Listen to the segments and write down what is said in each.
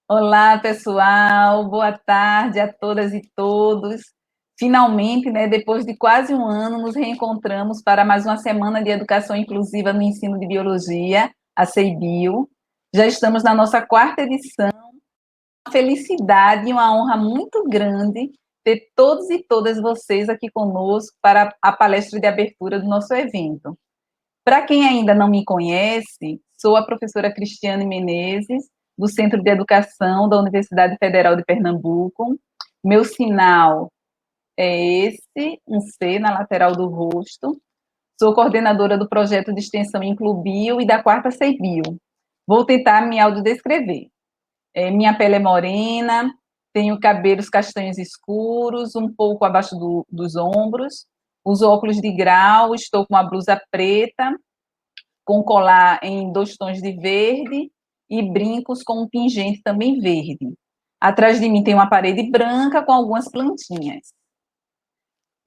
Olá, pessoal. Boa tarde a todas e todos. Finalmente, né, depois de quase um ano, nos reencontramos para mais uma semana de educação inclusiva no ensino de biologia, a CEIBio. Já estamos na nossa quarta edição. Uma felicidade e uma honra muito grande ter todos e todas vocês aqui conosco para a palestra de abertura do nosso evento. Para quem ainda não me conhece, sou a professora Cristiane Menezes, do Centro de Educação da Universidade Federal de Pernambuco. Meu sinal é esse, um C na lateral do rosto. Sou coordenadora do projeto de extensão Inclubio e da quarta CEIBio. Vou tentar me autodescrever. Minha pele é morena, tenho cabelos castanhos escuros, um pouco abaixo dos ombros, uso óculos de grau, estou com uma blusa preta, com colar em 2 tons de verde e brincos com um pingente também verde. Atrás de mim tem uma parede branca com algumas plantinhas.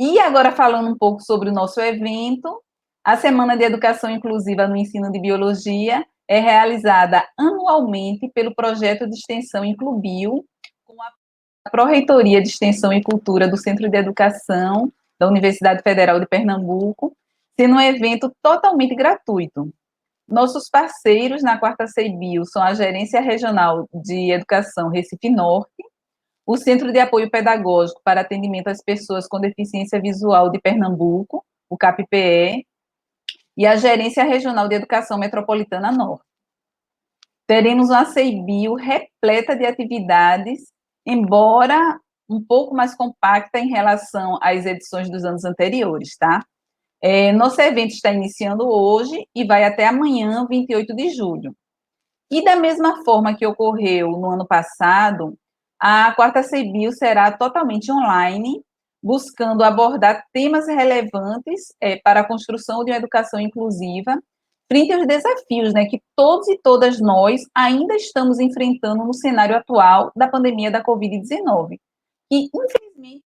E agora falando um pouco sobre o nosso evento, a Semana de Educação Inclusiva no Ensino de Biologia é realizada anualmente pelo projeto de extensão Inclubio, com a Pró-Reitoria de Extensão e Cultura do Centro de Educação da Universidade Federal de Pernambuco, sendo um evento totalmente gratuito. Nossos parceiros na quarta CEIBio são a Gerência Regional de Educação Recife Norte, o Centro de Apoio Pedagógico para Atendimento às Pessoas com Deficiência Visual de Pernambuco, o CAPPE, e a Gerência Regional de Educação Metropolitana Norte. Teremos uma CEIBio repleta de atividades, embora um pouco mais compacta em relação às edições dos anos anteriores, tá? Nosso evento está iniciando hoje e vai até amanhã, 28 de julho. E da mesma forma que ocorreu no ano passado, a quarta CEIBio será totalmente online, buscando abordar temas relevantes para a construção de uma educação inclusiva, frente aos desafios, né, que todos e todas nós ainda estamos enfrentando no cenário atual da pandemia da Covid-19, que infelizmente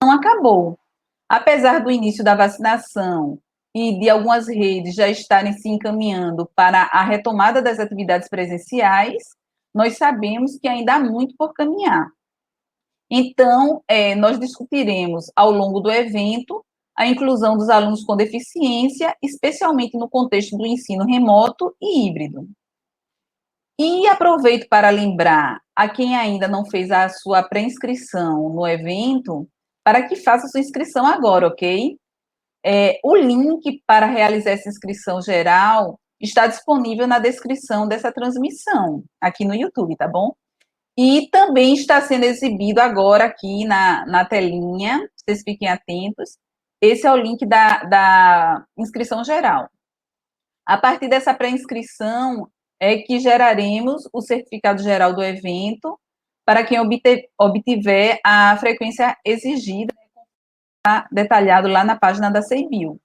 não acabou. Apesar do início da vacinação e de algumas redes já estarem se encaminhando para a retomada das atividades presenciais, nós sabemos que ainda há muito por caminhar. Então, nós discutiremos ao longo do evento a inclusão dos alunos com deficiência, especialmente no contexto do ensino remoto e híbrido. E aproveito para lembrar a quem ainda não fez a sua pré-inscrição no evento, para que faça sua inscrição agora, ok? O link para realizar essa inscrição geral está disponível na descrição dessa transmissão, aqui no YouTube, tá bom? E também está sendo exibido agora aqui na telinha, vocês fiquem atentos. Esse é o link da inscrição geral. A partir dessa pré-inscrição é que geraremos o certificado geral do evento para quem obtiver a frequência exigida, detalhado lá na página da CEIBio.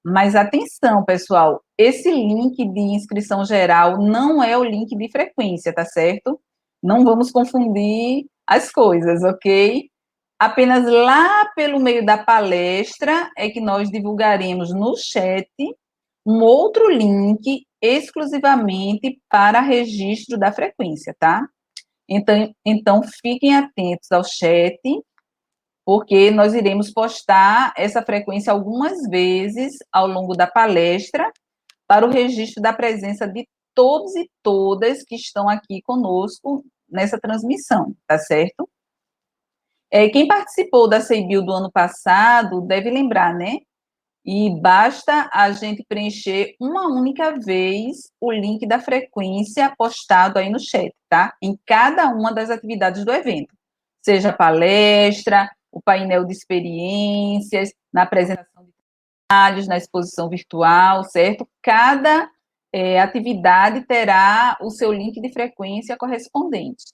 Mas atenção, pessoal, esse link de inscrição geral não é o link de frequência, tá certo? Não vamos confundir as coisas, ok? Apenas lá pelo meio da palestra é que nós divulgaremos no chat um outro link exclusivamente para registro da frequência, tá? Então fiquem atentos ao chat, porque nós iremos postar essa frequência algumas vezes ao longo da palestra para o registro da presença de todos e todas que estão aqui conosco nessa transmissão, tá certo? Quem participou da CEIBio do ano passado deve lembrar, né? E basta a gente preencher uma única vez o link da frequência postado aí no chat, tá? Em cada uma das atividades do evento, seja palestra, o painel de experiências, na apresentação de trabalhos, na exposição virtual, certo? Cada atividade terá o seu link de frequência correspondente.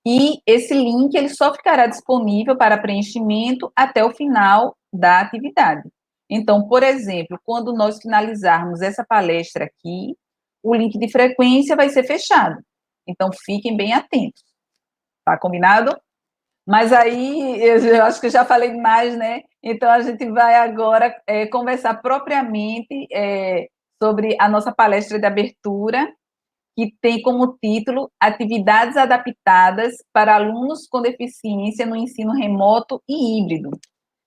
E esse link ele só ficará disponível para preenchimento até o final da atividade. Então, por exemplo, quando nós finalizarmos essa palestra aqui, o link de frequência vai ser fechado. Então, fiquem bem atentos. Tá combinado? Mas aí, eu acho que eu já falei demais, né? Então, a gente vai agora conversar propriamente sobre a nossa palestra de abertura, que tem como título Atividades Adaptadas para Alunos com Deficiência no Ensino Remoto e Híbrido.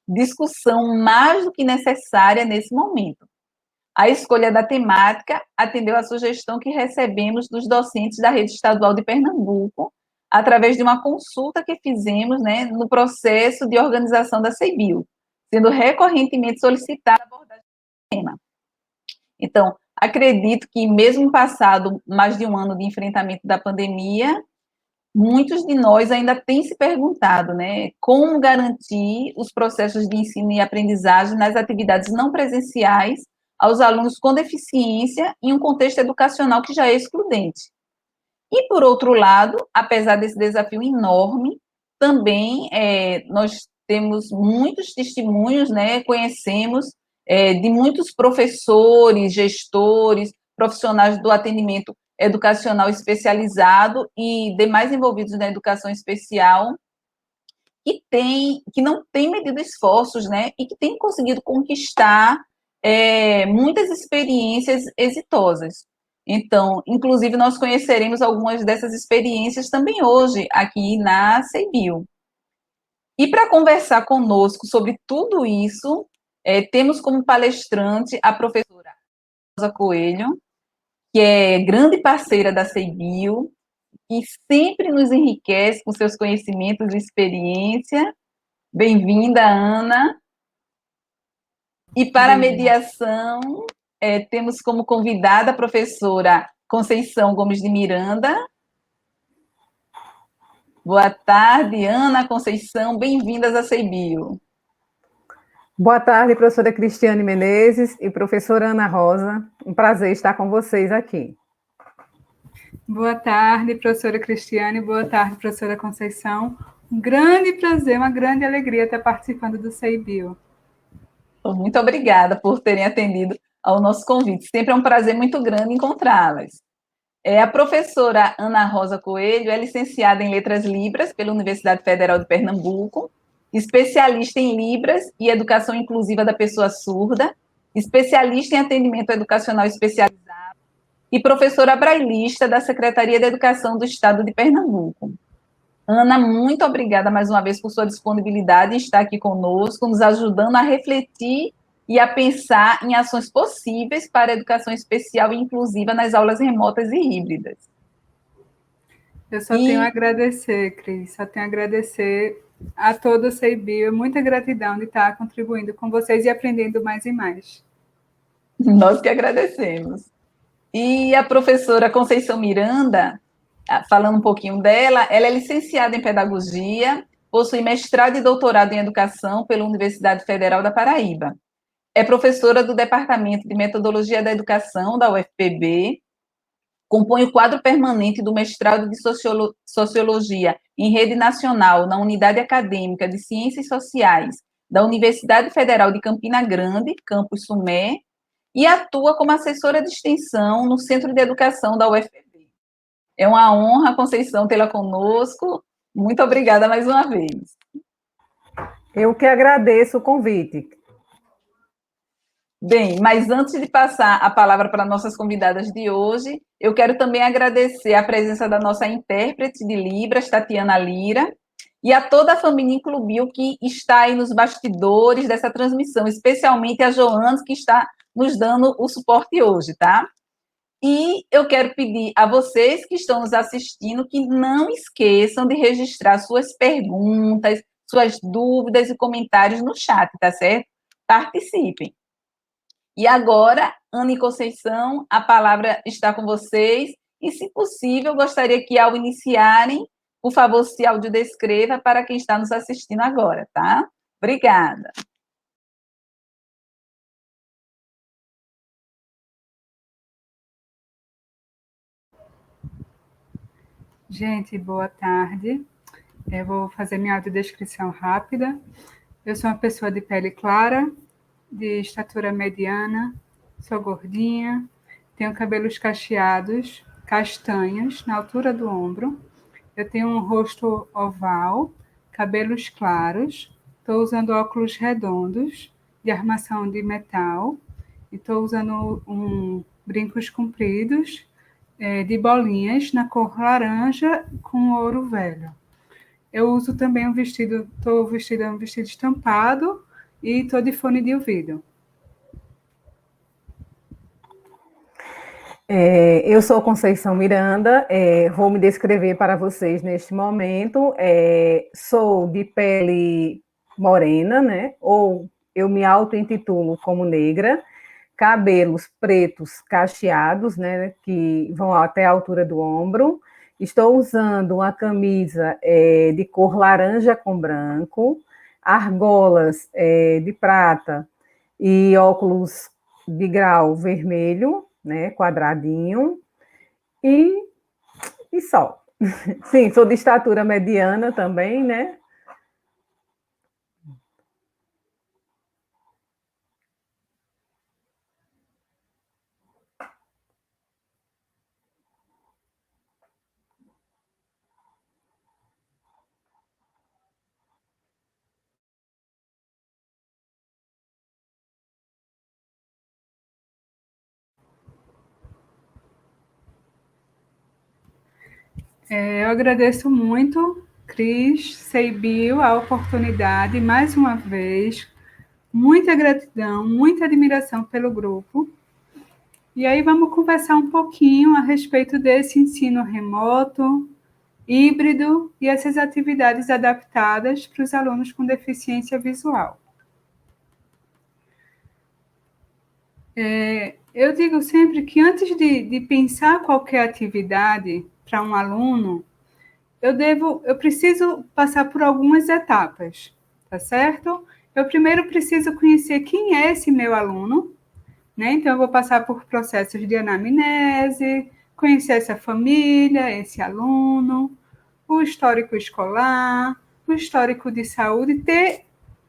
Discussão mais do que necessária nesse momento. A escolha da temática atendeu à sugestão que recebemos dos docentes da Rede Estadual de Pernambuco, através de uma consulta que fizemos, né, no processo de organização da CEBIL, sendo recorrentemente solicitada a abordagem do tema. Então, acredito que, mesmo passado mais de um ano de enfrentamento da pandemia, muitos de nós ainda têm se perguntado, né, como garantir os processos de ensino e aprendizagem nas atividades não presenciais aos alunos com deficiência em um contexto educacional que já é excludente. E, por outro lado, apesar desse desafio enorme, também nós temos muitos testemunhos, né, conhecemos de muitos professores, gestores, profissionais do atendimento educacional especializado e demais envolvidos na educação especial, que não têm medido esforços, né, e que têm conseguido conquistar muitas experiências exitosas. Então, inclusive, nós conheceremos algumas dessas experiências também hoje, aqui na CEBIL. E para conversar conosco sobre tudo isso, temos como palestrante a professora Rosa Coelho, que é grande parceira da CEBIL, que sempre nos enriquece com seus conhecimentos e experiência. Bem-vinda, Ana. E para a mediação, temos como convidada a professora Conceição Gomes de Miranda. Boa tarde, Ana, Conceição, bem-vindas à CEBIL. Boa tarde, professora Cristiane Menezes e professora Ana Rosa. Um prazer estar com vocês aqui. Boa tarde, professora Cristiane. Boa tarde, professora Conceição. Um grande prazer, uma grande alegria estar participando do CEBIL. Muito obrigada por terem atendido ao nosso convite. Sempre é um prazer muito grande encontrá-las. A professora Ana Rosa Coelho é licenciada em Letras Libras pela Universidade Federal de Pernambuco, especialista em Libras e Educação Inclusiva da Pessoa Surda, especialista em Atendimento Educacional Especializado e professora brailista da Secretaria de Educação do Estado de Pernambuco. Ana, muito obrigada mais uma vez por sua disponibilidade em estar aqui conosco, nos ajudando a refletir e a pensar em ações possíveis para a educação especial e inclusiva nas aulas remotas e híbridas. Eu só tenho a agradecer, Cris, só tenho a agradecer a todo o CEBIL, muita gratidão de estar contribuindo com vocês e aprendendo mais e mais. Nós que agradecemos. E a professora Conceição Miranda, falando um pouquinho dela, ela é licenciada em Pedagogia, possui mestrado e doutorado em Educação pela Universidade Federal da Paraíba. É professora do Departamento de Metodologia da Educação da UFPB, compõe o quadro permanente do mestrado de Sociologia em Rede Nacional na Unidade Acadêmica de Ciências Sociais da Universidade Federal de Campina Grande, Campus Sumé, e atua como assessora de extensão no Centro de Educação da UFPB. É uma honra, Conceição, tê-la conosco. Muito obrigada mais uma vez. Eu que agradeço o convite. Bem, mas antes de passar a palavra para nossas convidadas de hoje, eu quero também agradecer a presença da nossa intérprete de Libras, Tatiana Lira, e a toda a família Inclubil que está aí nos bastidores dessa transmissão, especialmente a Joanes, que está nos dando o suporte hoje, tá? E eu quero pedir a vocês que estão nos assistindo que não esqueçam de registrar suas perguntas, suas dúvidas e comentários no chat, tá certo? Participem. E agora, Ana e Conceição, a palavra está com vocês. E, se possível, gostaria que, ao iniciarem, por favor, se audiodescreva para quem está nos assistindo agora, tá? Obrigada. Gente, boa tarde. Eu vou fazer minha audiodescrição rápida. Eu sou uma pessoa de pele clara, de estatura mediana, sou gordinha, tenho cabelos cacheados, castanhos, na altura do ombro. Eu tenho um rosto oval, cabelos claros, estou usando óculos redondos de armação de metal, e estou usando brincos compridos de bolinhas na cor laranja com ouro velho. Eu uso também estou vestida um vestido estampado e estou de fone de ouvido. Eu sou Conceição Miranda, vou me descrever para vocês neste momento. Sou de pele morena, né? Ou eu me auto-intitulo como negra, cabelos pretos cacheados, né? Que vão até a altura do ombro. Estou usando uma camisa de cor laranja com branco, argolas de prata e óculos de grau vermelho, né, quadradinho, e só. Sim, sou de estatura mediana também, né? Eu agradeço muito, Cris, Seibil, a oportunidade, mais uma vez. Muita gratidão, muita admiração pelo grupo. E aí vamos conversar um pouquinho a respeito desse ensino remoto, híbrido e essas atividades adaptadas para os alunos com deficiência visual. Eu digo sempre que antes de pensar qualquer atividade para um aluno, eu preciso passar por algumas etapas, tá certo? Eu primeiro preciso conhecer quem é esse meu aluno, né? Então, eu vou passar por processos de anamnese, conhecer essa família, esse aluno, o histórico escolar, o histórico de saúde, ter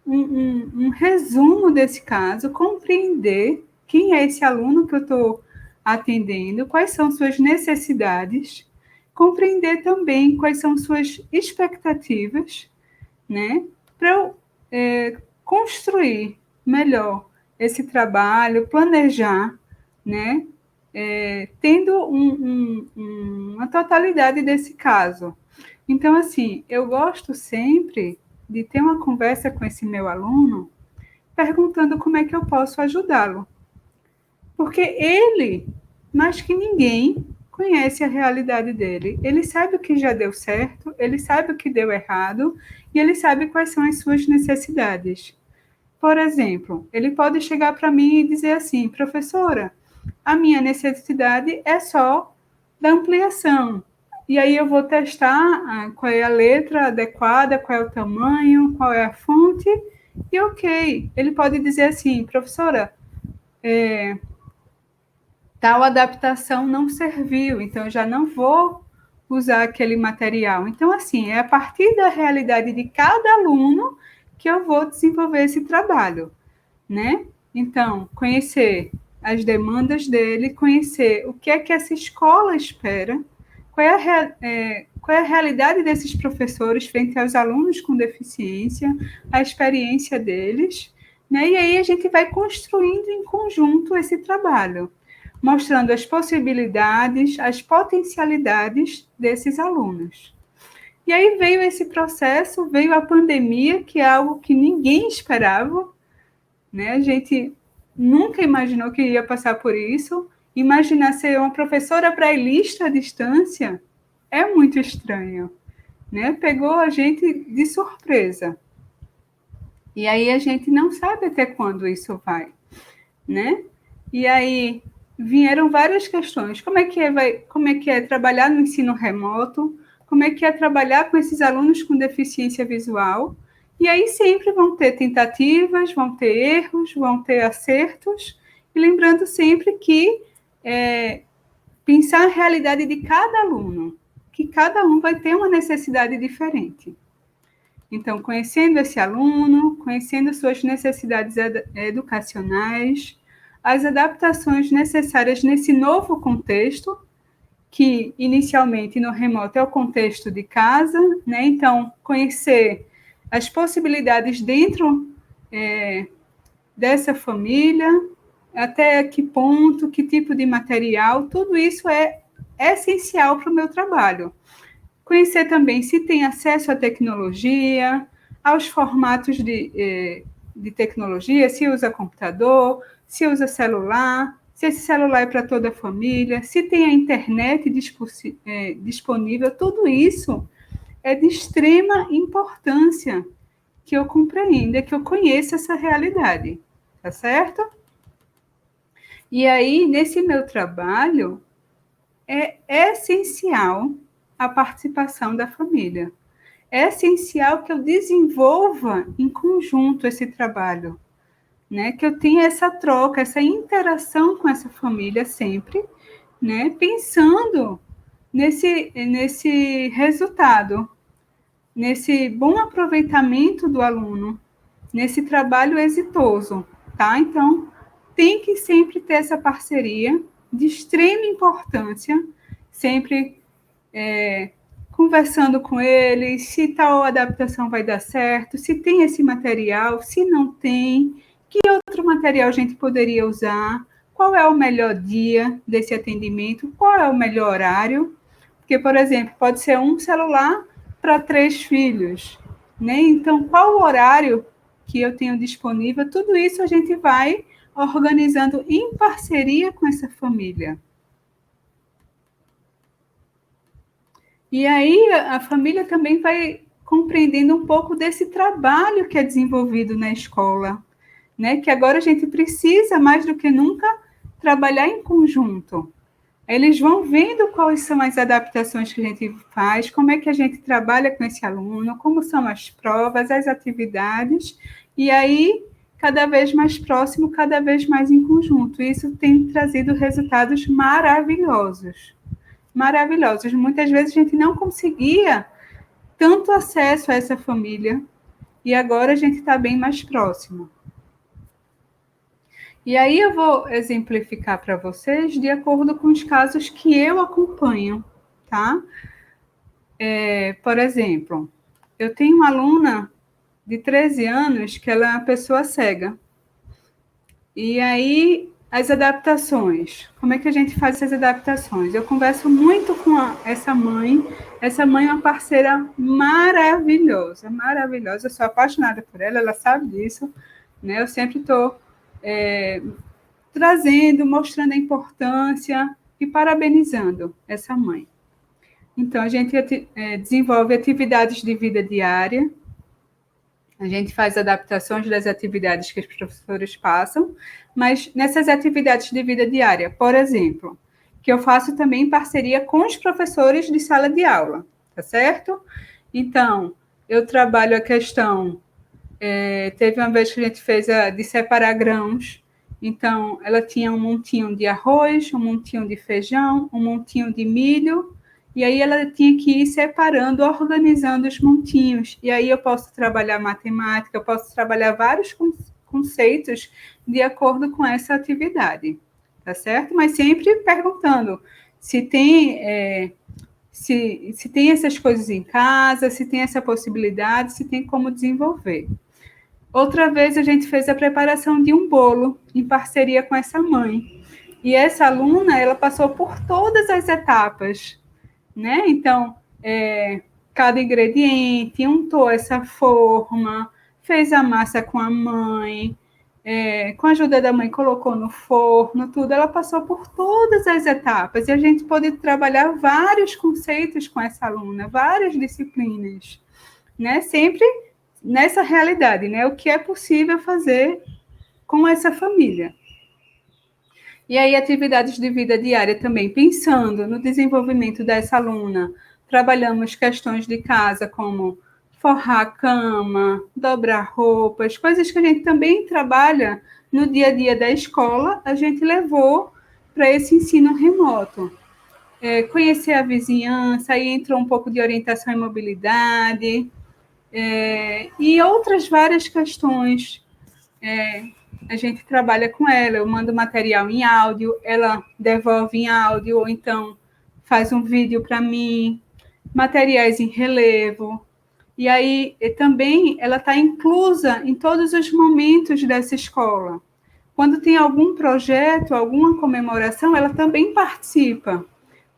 um resumo desse caso, compreender quem é esse aluno que eu estou atendendo, quais são suas necessidades, compreender também quais são suas expectativas, né, para eu construir melhor esse trabalho, planejar, né, tendo uma totalidade desse caso. Então, assim, eu gosto sempre de ter uma conversa com esse meu aluno, perguntando como é que eu posso ajudá-lo. Porque ele, mais que ninguém, conhece a realidade dele. Ele sabe o que já deu certo, ele sabe o que deu errado, e ele sabe quais são as suas necessidades. Por exemplo, ele pode chegar para mim e dizer assim, professora, a minha necessidade é só da ampliação. E aí eu vou testar qual é a letra adequada, qual é o tamanho, qual é a fonte, e ok. Ele pode dizer assim, professora, tal adaptação não serviu, então eu já não vou usar aquele material. Então, assim, é a partir da realidade de cada aluno que eu vou desenvolver esse trabalho, né? Então, conhecer as demandas dele, conhecer o que é que essa escola espera, qual é a realidade desses professores frente aos alunos com deficiência, a experiência deles, né? E aí a gente vai construindo em conjunto esse trabalho, mostrando as possibilidades, as potencialidades desses alunos. E aí veio esse processo, veio a pandemia, que é algo que ninguém esperava, né? A gente nunca imaginou que ia passar por isso. Imaginar ser uma professora brailista à distância é muito estranho, né? Pegou a gente de surpresa. E aí a gente não sabe até quando isso vai, né? E aí vieram várias questões. Como é que é trabalhar no ensino remoto? Como é que é trabalhar com esses alunos com deficiência visual? E aí sempre vão ter tentativas, vão ter erros, vão ter acertos, e lembrando sempre que pensar a realidade de cada aluno, que cada um vai ter uma necessidade diferente. Então, conhecendo esse aluno, conhecendo suas necessidades educacionais, as adaptações necessárias nesse novo contexto, que inicialmente no remoto é o contexto de casa, né? Então, conhecer as possibilidades dentro dessa família, até que ponto, que tipo de material, tudo isso é essencial para o meu trabalho. Conhecer também se tem acesso à tecnologia, aos formatos de tecnologia, se usa computador, se usa celular, se esse celular é para toda a família, se tem a internet disponível, tudo isso é de extrema importância que eu compreenda, que eu conheça essa realidade, tá certo? E aí, nesse meu trabalho, é essencial a participação da família. É essencial que eu desenvolva em conjunto esse trabalho, né? Que eu tenha essa troca, essa interação com essa família sempre, né? Pensando nesse resultado, nesse bom aproveitamento do aluno, nesse trabalho exitoso, tá? Então, tem que sempre ter essa parceria de extrema importância, sempre conversando com eles, se tal adaptação vai dar certo, se tem esse material, se não tem, que outro material a gente poderia usar, qual é o melhor dia desse atendimento, qual é o melhor horário, porque, por exemplo, pode ser um celular para 3 filhos, né? Então, qual o horário que eu tenho disponível? Tudo isso a gente vai organizando em parceria com essa família. E aí a família também vai compreendendo um pouco desse trabalho que é desenvolvido na escola, né? Que agora a gente precisa, mais do que nunca, trabalhar em conjunto. Eles vão vendo quais são as adaptações que a gente faz, como é que a gente trabalha com esse aluno, como são as provas, as atividades, e aí, cada vez mais próximo, cada vez mais em conjunto. Isso tem trazido resultados maravilhosos. Maravilhosos. Muitas vezes a gente não conseguia tanto acesso a essa família, e agora a gente está bem mais próximo. E aí eu vou exemplificar para vocês de acordo com os casos que eu acompanho, tá? Por exemplo, eu tenho uma aluna de 13 anos que ela é uma pessoa cega. E aí, as adaptações. Como é que a gente faz essas adaptações? Eu converso muito com essa mãe. Essa mãe é uma parceira maravilhosa, maravilhosa. Eu sou apaixonada por ela, ela sabe disso, né? Eu sempre estou trazendo, mostrando a importância e parabenizando essa mãe. Então, a gente desenvolve atividades de vida diária, a gente faz adaptações das atividades que os professores passam, mas nessas atividades de vida diária, por exemplo, que eu faço também em parceria com os professores de sala de aula, tá certo? Então, eu trabalho a questão, teve uma vez que a gente fez de separar grãos. Então, ela tinha um montinho de arroz, um montinho de feijão, um montinho de milho, e aí ela tinha que ir separando, organizando os montinhos. E aí eu posso trabalhar matemática, eu posso trabalhar vários conceitos de acordo com essa atividade, tá certo? Mas sempre perguntando se tem, se tem essas coisas em casa, se tem essa possibilidade, se tem como desenvolver. Outra vez a gente fez a preparação de um bolo em parceria com essa mãe. E essa aluna, ela passou por todas as etapas, né? Então, cada ingrediente, untou essa forma, fez a massa com a mãe, com a ajuda da mãe colocou no forno, tudo. Ela passou por todas as etapas e a gente pôde trabalhar vários conceitos com essa aluna, várias disciplinas, né? Sempre nessa realidade, né? O que é possível fazer com essa família. E aí, atividades de vida diária também, pensando no desenvolvimento dessa aluna, trabalhamos questões de casa, como forrar a cama, dobrar roupas, coisas que a gente também trabalha no dia a dia da escola, a gente levou para esse ensino remoto. Conhecer a vizinhança, aí entrou um pouco de orientação e mobilidade, e outras várias questões. A gente trabalha com ela, eu mando material em áudio, ela devolve em áudio, ou então faz um vídeo para mim, materiais em relevo. E aí, também, ela está inclusa em todos os momentos dessa escola. Quando tem algum projeto, alguma comemoração, ela também participa.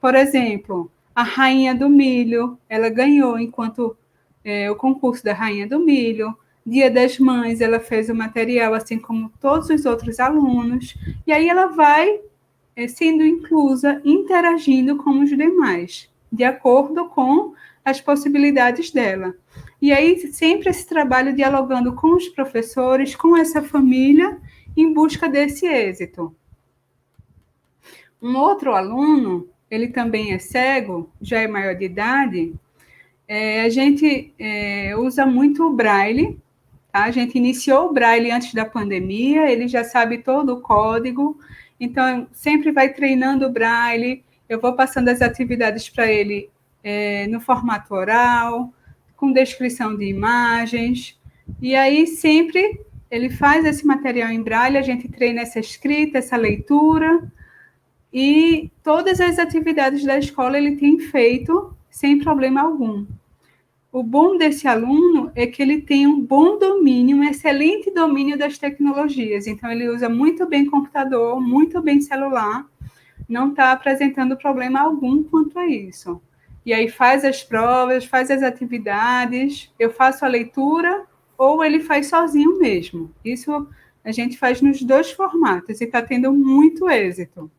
Por exemplo, a Rainha do Milho, ela ganhou enquanto o concurso da Rainha do Milho. Dia das Mães, ela fez o material, assim como todos os outros alunos. E aí ela vai sendo inclusa, interagindo com os demais, de acordo com as possibilidades dela. E aí, sempre esse trabalho dialogando com os professores, com essa família, em busca desse êxito. Um outro aluno, ele também é cego, já é maior de idade, a gente usa muito o Braille, tá? A gente iniciou o Braille antes da pandemia, ele já sabe todo o código, então sempre vai treinando o Braille, eu vou passando as atividades para ele no formato oral, com descrição de imagens, e aí sempre ele faz esse material em Braille, a gente treina essa escrita, essa leitura, e todas as atividades da escola ele tem feito sem problema algum. O bom desse aluno é que ele tem um bom domínio, um excelente domínio das tecnologias. Então, ele usa muito bem computador, muito bem celular, não está apresentando problema algum quanto a isso. E aí faz as provas, faz as atividades, eu faço a leitura, ou ele faz sozinho mesmo. Isso a gente faz nos dois formatos e está tendo muito êxito.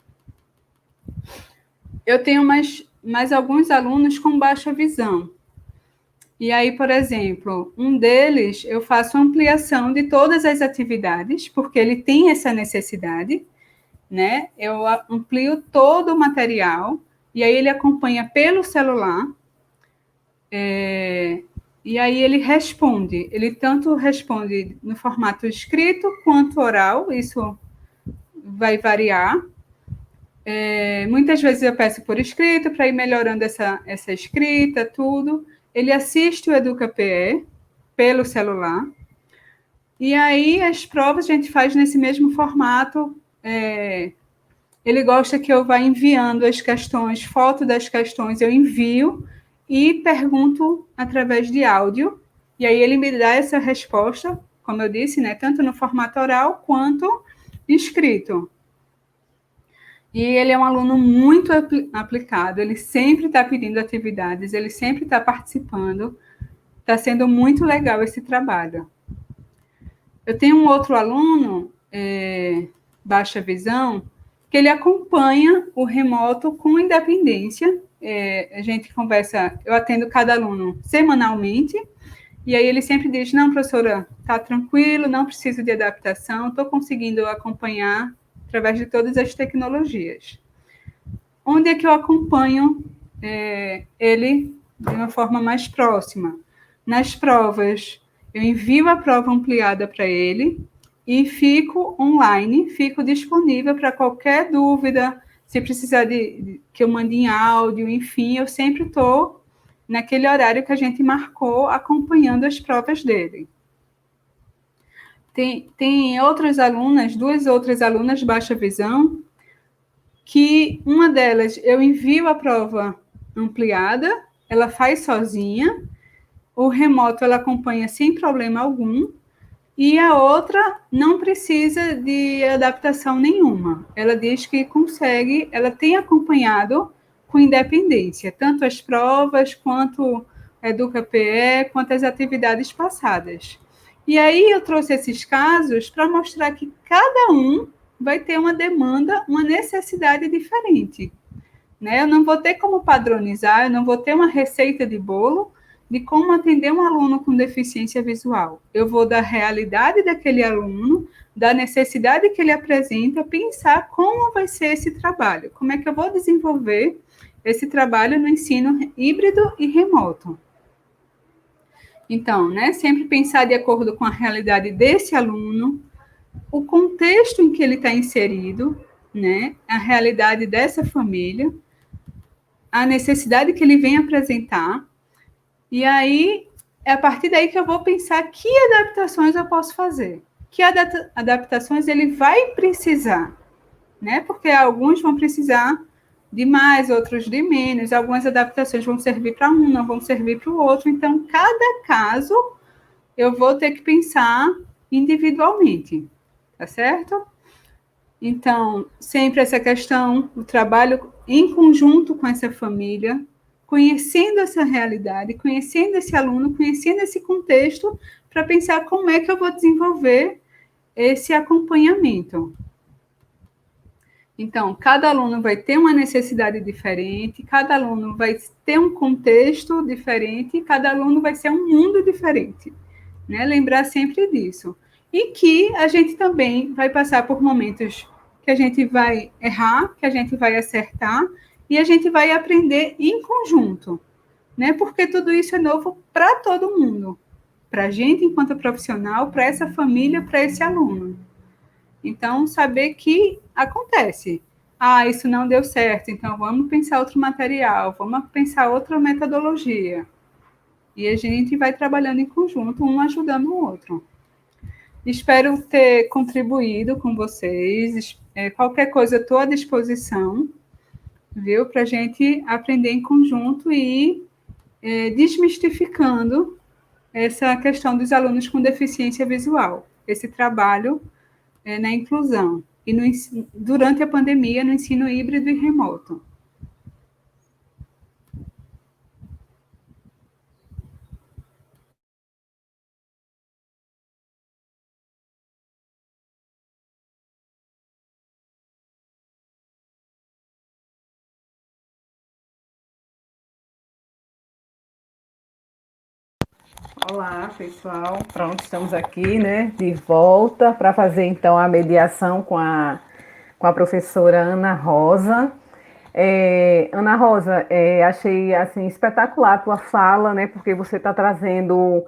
Eu tenho mais alguns alunos com baixa visão. E aí, por exemplo, um deles, eu faço ampliação de todas as atividades, porque ele tem essa necessidade, né? Eu amplio todo o material, e aí ele acompanha pelo celular, e aí ele responde. Ele tanto responde no formato escrito quanto oral, isso vai variar. Muitas vezes eu peço por escrito, para ir melhorando essa escrita, tudo. Ele assiste o EducaPE pelo celular, e aí as provas a gente faz nesse mesmo formato. Ele gosta que eu vá enviando as questões, foto das questões, eu envio e pergunto através de áudio, e aí ele me dá essa resposta, como eu disse, né, tanto no formato oral quanto escrito. E ele é um aluno muito aplicado, ele sempre está pedindo atividades, ele sempre está participando, está sendo muito legal esse trabalho. Eu tenho um outro aluno, baixa visão, que ele acompanha o remoto com independência. A gente conversa, eu atendo cada aluno semanalmente, e aí ele sempre diz, não, professora, está tranquilo, não preciso de adaptação, estou conseguindo acompanhar através de todas as tecnologias. Onde é que eu acompanho ele de uma forma mais próxima? Nas provas, eu envio a prova ampliada para ele e fico online, fico disponível para qualquer dúvida, se precisar que eu mande em áudio, enfim, eu sempre estou naquele horário que a gente marcou acompanhando as provas dele. Tem outras alunas, 2 outras alunas baixa visão, que uma delas eu envio a prova ampliada, ela faz sozinha, o remoto ela acompanha sem problema algum, e a outra não precisa de adaptação nenhuma. Ela diz que consegue, ela tem acompanhado com independência, tanto as provas, quanto a EducaPE, quanto as atividades passadas. E aí eu trouxe esses casos para mostrar que cada um vai ter uma demanda, uma necessidade diferente. Né? Eu não vou ter como padronizar, eu não vou ter uma receita de bolo de como atender um aluno com deficiência visual. Eu vou da realidade daquele aluno, da necessidade que ele apresenta, pensar como vai ser esse trabalho, como é que eu vou desenvolver esse trabalho no ensino híbrido e remoto. Então, né, sempre pensar de acordo com a realidade desse aluno, o contexto em que ele está inserido, né, a realidade dessa família, a necessidade que ele vem apresentar, e aí é a partir daí que eu vou pensar que adaptações eu posso fazer, que adaptações ele vai precisar, né, porque alguns vão precisar de mais, outros de menos, algumas adaptações vão servir para um, não vão servir para o outro, então cada caso eu vou ter que pensar individualmente, tá certo? Então, sempre essa questão, o trabalho em conjunto com essa família, conhecendo essa realidade, conhecendo esse aluno, conhecendo esse contexto, para pensar como é que eu vou desenvolver esse acompanhamento. Então, cada aluno vai ter uma necessidade diferente, cada aluno vai ter um contexto diferente, cada aluno vai ser um mundo diferente, né? Lembrar sempre disso. E que a gente também vai passar por momentos que a gente vai errar, que a gente vai acertar, e a gente vai aprender em conjunto, né? Porque tudo isso é novo para todo mundo, para a gente enquanto profissional, para essa família, para esse aluno. Então, saber que acontece. Ah, isso não deu certo, então vamos pensar outro material, vamos pensar outra metodologia. E a gente vai trabalhando em conjunto, um ajudando o outro. Espero ter contribuído com vocês. Qualquer coisa, estou à disposição, viu? Para a gente aprender em conjunto e ir desmistificando essa questão dos alunos com deficiência visual. Esse trabalho na inclusão e durante a pandemia no ensino híbrido e remoto. Olá, pessoal. Pronto, estamos aqui, né, de volta para fazer então a mediação com a professora Ana Rosa. Ana Rosa, achei assim espetacular a tua fala, né, porque você está trazendo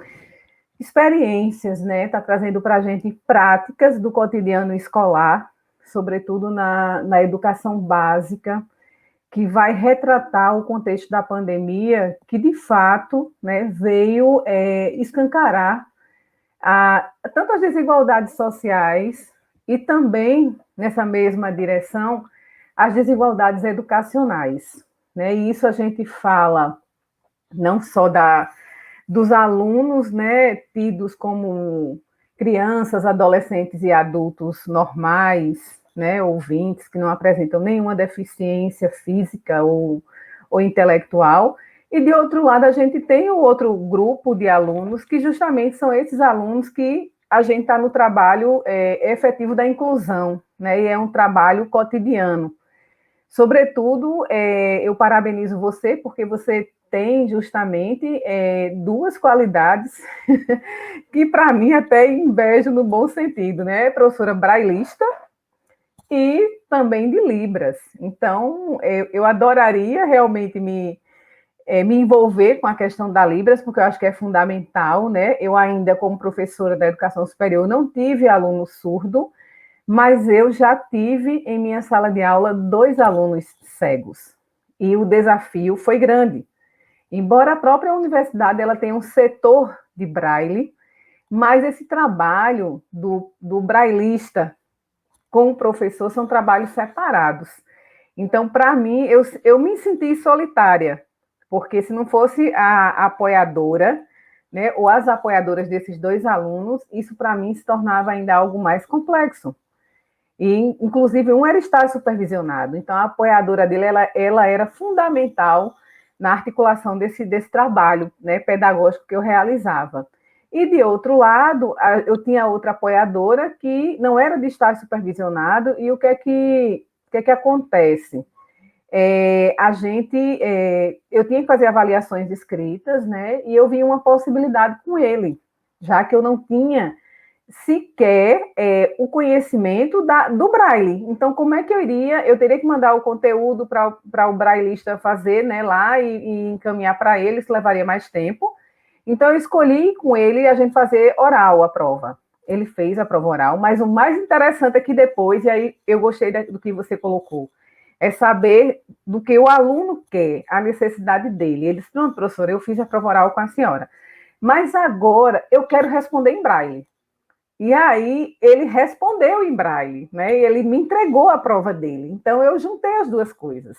experiências, né, está trazendo para a gente práticas do cotidiano escolar, sobretudo na educação básica, que vai retratar o contexto da pandemia, que de fato, né, veio escancarar tanto as desigualdades sociais e também, nessa mesma direção, as desigualdades educacionais. Né? E isso a gente fala não só dos alunos, né, tidos como crianças, adolescentes e adultos normais, né, ouvintes, que não apresentam nenhuma deficiência física ou intelectual, e de outro lado a gente tem o outro grupo de alunos, que justamente são esses alunos que a gente está no trabalho efetivo da inclusão, né, e é um trabalho cotidiano. Sobretudo, eu parabenizo você, porque você tem justamente duas qualidades que, para mim, até invejo no bom sentido, né? Professora brailista e também de Libras. Então, eu adoraria realmente me envolver com a questão da Libras, porque eu acho que é fundamental, né? Eu ainda, como professora da educação superior, não tive aluno surdo, mas eu já tive em minha sala de aula 2 alunos cegos. E o desafio foi grande. Embora a própria universidade ela tenha um setor de braille, mas esse trabalho do brailista com o professor são trabalhos separados. Então, para mim, eu me senti solitária, porque se não fosse a apoiadora, né, ou as apoiadoras desses 2 alunos, isso para mim se tornava ainda algo mais complexo. E, inclusive, um era estágio supervisionado. Então, a apoiadora dele, ela era fundamental na articulação desse trabalho, né, pedagógico que eu realizava. E, de outro lado, eu tinha outra apoiadora que não era de estágio supervisionado, e o que é que acontece? Eu tinha que fazer avaliações escritas, né, e eu vi uma possibilidade com ele, já que eu não tinha sequer o conhecimento do braille. Então, como é que eu iria? Eu teria que mandar o conteúdo para o braillista fazer, né, lá e encaminhar para ele, isso levaria mais tempo. Então, eu escolhi com ele a gente fazer oral a prova. Ele fez a prova oral, mas o mais interessante é que depois, e aí eu gostei do que você colocou, é saber do que o aluno quer, a necessidade dele. Ele disse, pronto, professora, eu fiz a prova oral com a senhora, mas agora eu quero responder em braille. E aí ele respondeu em braille, né? E ele me entregou a prova dele. Então eu juntei as duas coisas,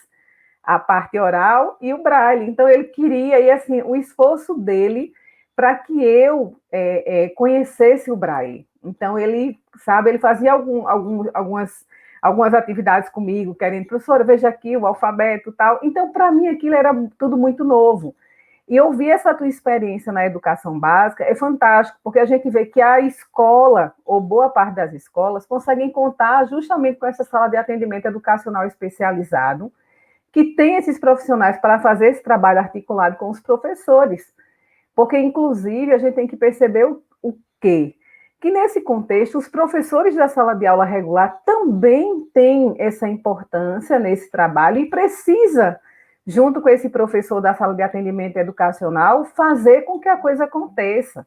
a parte oral e o braille. Então ele queria, e assim, o esforço dele para que eu conhecesse o braille. Então ele, sabe, ele fazia algumas atividades comigo, querendo, professora, veja aqui o alfabeto e tal. Então, para mim, aquilo era tudo muito novo. E ouvir essa tua experiência na educação básica é fantástico, porque a gente vê que a escola, ou boa parte das escolas, conseguem contar justamente com essa sala de atendimento educacional especializado, que tem esses profissionais para fazer esse trabalho articulado com os professores. Porque, inclusive, a gente tem que perceber o quê? Que nesse contexto, os professores da sala de aula regular também têm essa importância nesse trabalho e precisa, junto com esse professor da sala de atendimento educacional, fazer com que a coisa aconteça.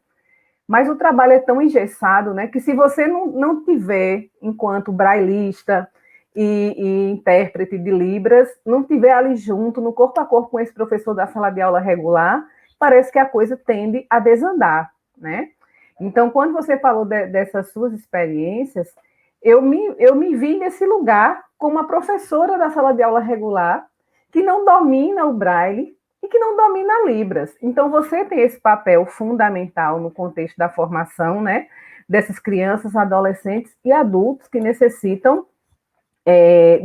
Mas o trabalho é tão engessado, né, que se você não tiver, enquanto brailista e intérprete de Libras, não tiver ali junto, no corpo a corpo com esse professor da sala de aula regular, parece que a coisa tende a desandar, né? Então, quando você falou dessas suas experiências, eu me vi nesse lugar como uma professora da sala de aula regular que não domina o Braille e que não domina Libras. Então, você tem esse papel fundamental no contexto da formação, né, dessas crianças, adolescentes e adultos que necessitam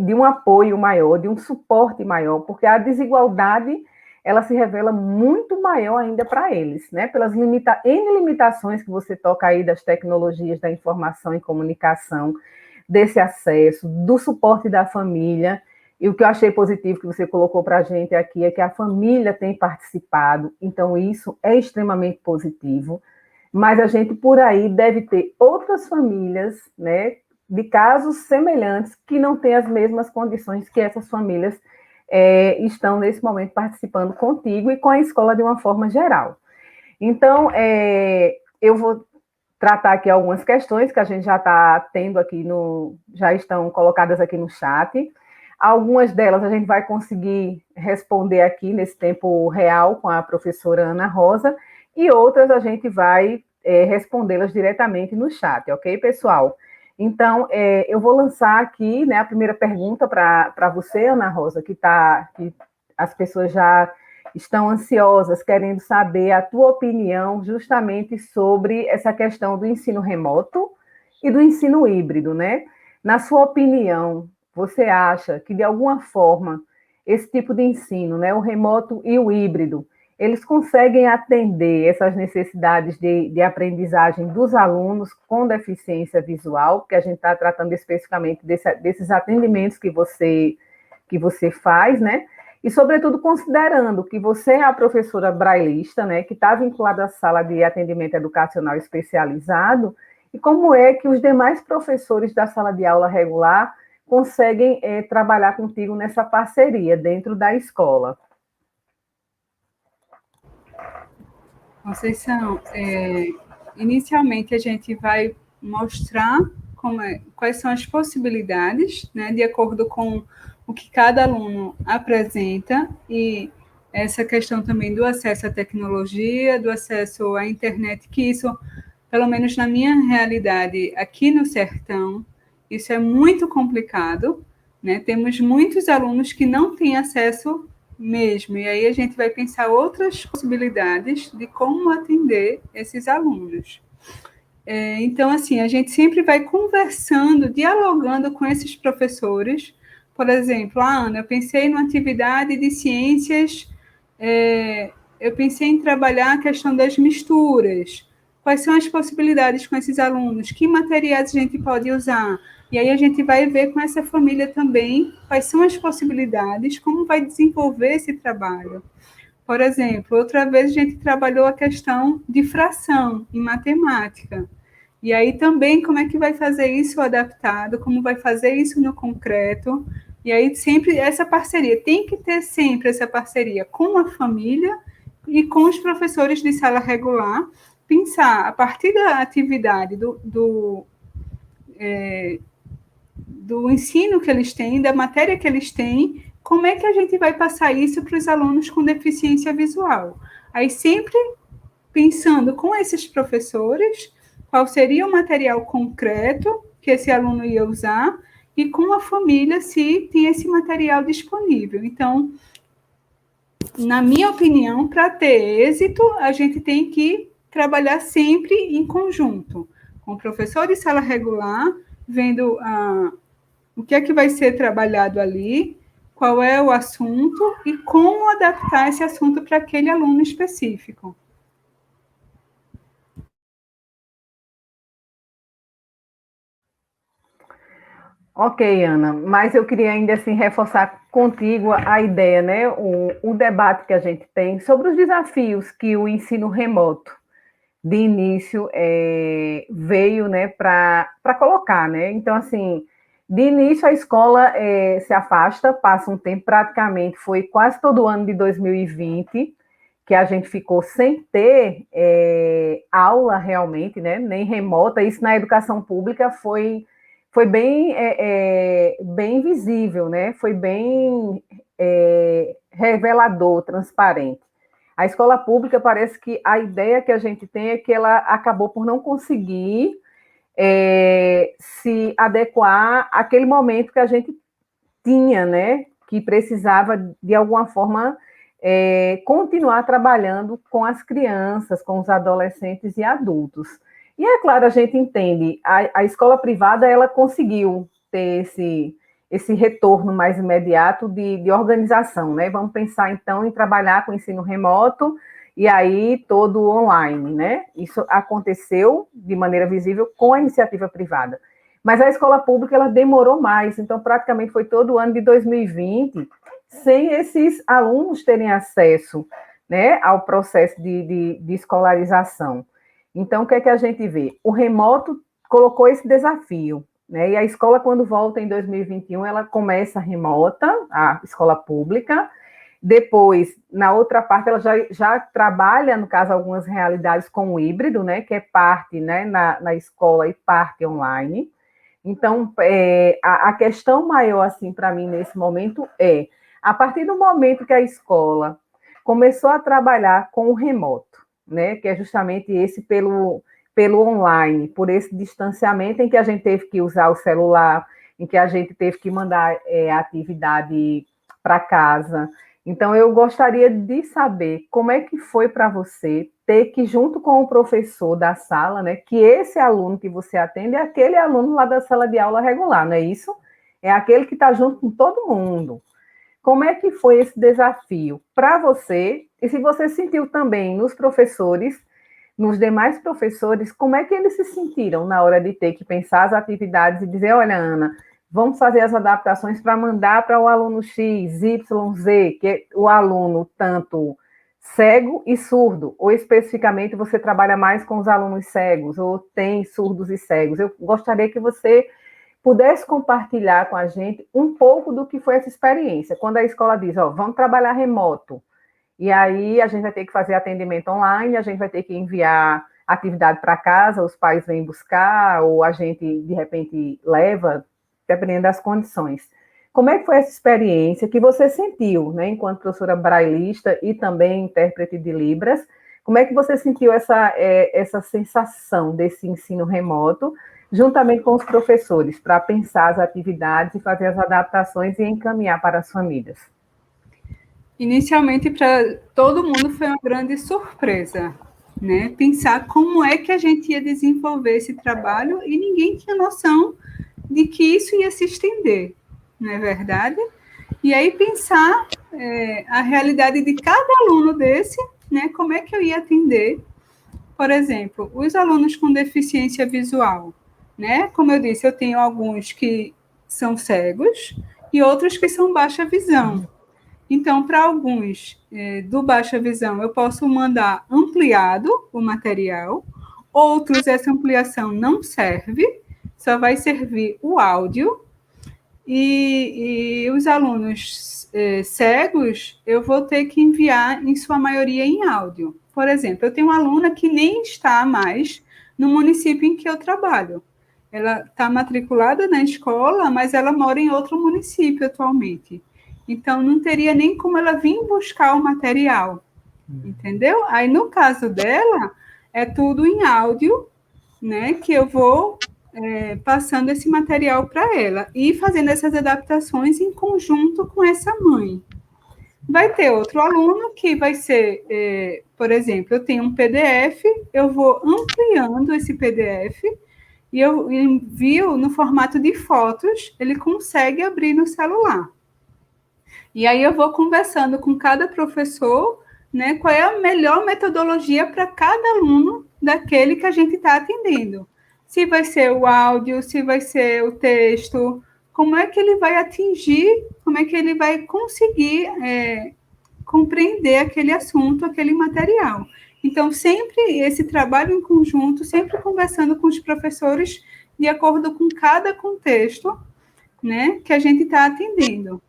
de um apoio maior, de um suporte maior, porque a desigualdade ela se revela muito maior ainda para eles, né? Pelas N limitações que você toca aí das tecnologias da informação e comunicação, desse acesso, do suporte da família. E o que eu achei positivo que você colocou para a gente aqui é que a família tem participado, então isso é extremamente positivo. Mas a gente por aí deve ter outras famílias, né, de casos semelhantes que não têm as mesmas condições que essas famílias estão nesse momento participando contigo e com a escola de uma forma geral. Então, eu vou tratar aqui algumas questões que a gente já está tendo aqui já estão colocadas aqui no chat. Algumas delas a gente vai conseguir responder aqui nesse tempo real com a professora Ana Rosa, e outras a gente vai respondê-las diretamente no chat, ok, pessoal? Então, eu vou lançar aqui, né, a primeira pergunta para você, Ana Rosa, que as pessoas já estão ansiosas, querendo saber a tua opinião justamente sobre essa questão do ensino remoto e do ensino híbrido, né? Na sua opinião, você acha que, de alguma forma, esse tipo de ensino, né, o remoto e o híbrido, eles conseguem atender essas necessidades de aprendizagem dos alunos com deficiência visual, que a gente está tratando especificamente desses atendimentos que você faz, né? E, sobretudo, considerando que você é a professora brailista, né, que está vinculada à sala de atendimento educacional especializado, e como é que os demais professores da sala de aula regular conseguem trabalhar contigo nessa parceria dentro da escola? Conceição, inicialmente a gente vai mostrar quais são as possibilidades, né, de acordo com o que cada aluno apresenta, e essa questão também do acesso à tecnologia, do acesso à internet, que isso, pelo menos na minha realidade aqui no Sertão, isso é muito complicado, né? Temos muitos alunos que não têm acesso mesmo, e aí a gente vai pensar outras possibilidades de como atender esses alunos. Então, assim, a gente sempre vai conversando, dialogando com esses professores. Por exemplo, Ana, eu pensei numa atividade de ciências, eu pensei em trabalhar a questão das misturas. Quais são as possibilidades com esses alunos? Que materiais a gente pode usar? E aí a gente vai ver com essa família também quais são as possibilidades, como vai desenvolver esse trabalho. Por exemplo, outra vez a gente trabalhou a questão de fração em matemática. E aí também como é que vai fazer isso adaptado, como vai fazer isso no concreto. E aí sempre essa parceria, tem que ter sempre essa parceria com a família e com os professores de sala regular, pensar a partir da atividade do ensino que eles têm, da matéria que eles têm, como é que a gente vai passar isso para os alunos com deficiência visual. Aí sempre pensando com esses professores, qual seria o material concreto que esse aluno ia usar, e com a família, se tem esse material disponível. Então, na minha opinião, para ter êxito, a gente tem que trabalhar sempre em conjunto, com o professor de sala regular, vendo O que é que vai ser trabalhado ali, qual é o assunto e como adaptar esse assunto para aquele aluno específico. Ok, Ana, mas eu queria ainda assim reforçar contigo a ideia, né, o debate que a gente tem sobre os desafios que o ensino remoto de início veio, né, para colocar, né? Então, assim, de início a escola se afasta, passa um tempo, praticamente foi quase todo o ano de 2020 que a gente ficou sem ter aula realmente, né, nem remota. Isso na educação pública foi bem, bem visível, né? Foi bem revelador, transparente. A escola pública parece que a ideia que a gente tem é que ela acabou por não conseguir se adequar àquele momento que a gente tinha, né? Que precisava, de alguma forma, continuar trabalhando com as crianças, com os adolescentes e adultos. E é claro, a gente entende, a escola privada ela conseguiu ter esse retorno mais imediato de organização, né? Vamos pensar então em trabalhar com ensino remoto e aí todo online, né? Isso aconteceu de maneira visível com a iniciativa privada. Mas a escola pública ela demorou mais, então praticamente foi todo o ano de 2020 sem esses alunos terem acesso, né, ao processo de escolarização. Então, o que é que a gente vê? O remoto colocou esse desafio, né? E a escola, quando volta em 2021, ela começa remota, a escola pública. Depois, na outra parte, ela já trabalha, no caso, algumas realidades com o híbrido, né? Que é parte, né, na escola e parte online. Então, a questão maior, assim, para mim, nesse momento a partir do momento que a escola começou a trabalhar com o remoto, né, que é justamente esse pelo online, por esse distanciamento em que a gente teve que usar o celular, em que a gente teve que mandar atividade para casa. Então, eu gostaria de saber como é que foi para você ter que, junto com o professor da sala, né, que esse aluno que você atende é aquele aluno lá da sala de aula regular, não é isso? É aquele que está junto com todo mundo. Como é que foi esse desafio para você? E se você sentiu também nos professores, nos demais professores, como é que eles se sentiram na hora de ter que pensar as atividades e dizer, olha, Ana, vamos fazer as adaptações para mandar para o aluno X, Y, Z, que é o aluno tanto cego e surdo, ou especificamente você trabalha mais com os alunos cegos, ou tem surdos e cegos. Eu gostaria que você pudesse compartilhar com a gente um pouco do que foi essa experiência. Quando a escola diz, ó, vamos trabalhar remoto, e aí a gente vai ter que fazer atendimento online, a gente vai ter que enviar atividade para casa, os pais vêm buscar, ou a gente, de repente, leva, dependendo das condições. Como é que foi essa experiência que você sentiu, né, enquanto professora brailista e também intérprete de Libras? Como é que você sentiu essa sensação desse ensino remoto, juntamente com os professores, para pensar as atividades e fazer as adaptações e encaminhar para as famílias? Inicialmente, para todo mundo foi uma grande surpresa, né? Pensar como é que a gente ia desenvolver esse trabalho e ninguém tinha noção de que isso ia se estender, não é verdade? E aí pensar a realidade de cada aluno desse, né? Como é que eu ia atender, por exemplo, os alunos com deficiência visual, né? Como eu disse, eu tenho alguns que são cegos e outros que são baixa visão. Então, para alguns do baixa visão, eu posso mandar ampliado o material, outros essa ampliação não serve, só vai servir o áudio, e os alunos cegos, eu vou ter que enviar, em sua maioria, em áudio. Por exemplo, eu tenho uma aluna que nem está mais no município em que eu trabalho. Ela está matriculada na escola, mas ela mora em outro município atualmente. Então, não teria nem como ela vir buscar o material, entendeu? Aí, no caso dela, é tudo em áudio, né, que eu vou passando esse material para ela e fazendo essas adaptações em conjunto com essa mãe. Vai ter outro aluno que vai ser, por exemplo, eu tenho um PDF, eu vou ampliando esse PDF e eu envio no formato de fotos, ele consegue abrir no celular. E aí eu vou conversando com cada professor, né, qual é a melhor metodologia para cada aluno daquele que a gente está atendendo. Se vai ser o áudio, se vai ser o texto, como é que ele vai atingir, como é que ele vai conseguir compreender aquele assunto, aquele material. Então, sempre esse trabalho em conjunto, sempre conversando com os professores de acordo com cada contexto, né, que a gente está atendendo.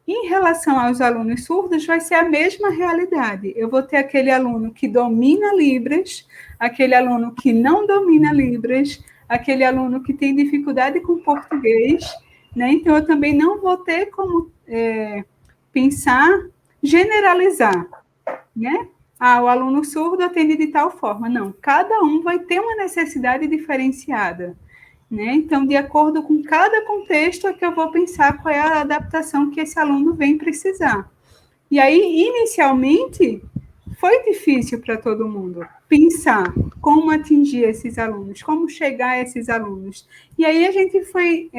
Em relação aos alunos surdos, vai ser a mesma realidade. Eu vou ter aquele aluno que domina Libras, aquele aluno que não domina Libras, aquele aluno que tem dificuldade com português, né? Então, eu também não vou ter como pensar, generalizar, né? O aluno surdo atende de tal forma. Não, cada um vai ter uma necessidade diferenciada. Né? Então, de acordo com cada contexto, é que eu vou pensar qual é a adaptação que esse aluno vem precisar. E aí, inicialmente, foi difícil para todo mundo pensar como atingir esses alunos, como chegar a esses alunos. E aí a gente foi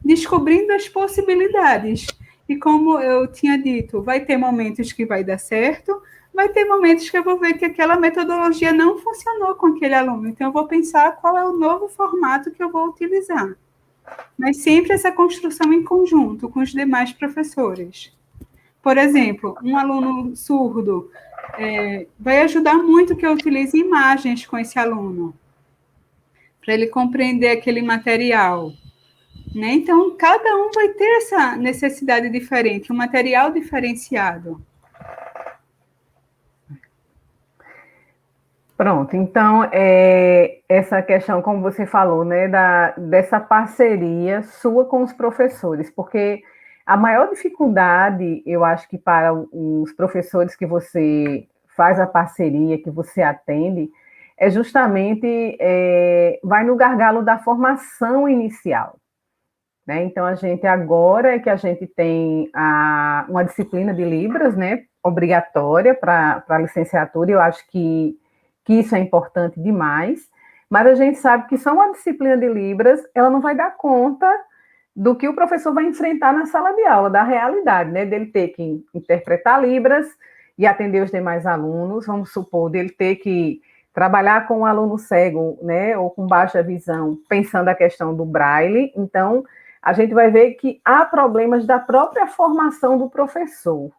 descobrindo as possibilidades. E como eu tinha dito, vai ter momentos que vai dar certo, vai ter momentos que eu vou ver que aquela metodologia não funcionou com aquele aluno. Então, eu vou pensar qual é o novo formato que eu vou utilizar. Mas sempre essa construção em conjunto com os demais professores. Por exemplo, um aluno surdo vai ajudar muito que eu utilize imagens com esse aluno, para ele compreender aquele material. Né? Então, cada um vai ter essa necessidade diferente, um material diferenciado. Pronto, então, essa questão, como você falou, né, dessa parceria sua com os professores, porque a maior dificuldade, eu acho que para os professores que você faz a parceria, que você atende, é justamente, vai no gargalo da formação inicial. Né? Então, a gente agora é que a gente tem uma disciplina de Libras, né, obrigatória para a licenciatura, eu acho que isso é importante demais, mas a gente sabe que só uma disciplina de Libras, ela não vai dar conta do que o professor vai enfrentar na sala de aula, da realidade, né, dele ter que interpretar Libras e atender os demais alunos, vamos supor, dele ter que trabalhar com um aluno cego, né, ou com baixa visão, pensando a questão do Braille. Então, a gente vai ver que há problemas da própria formação do professor.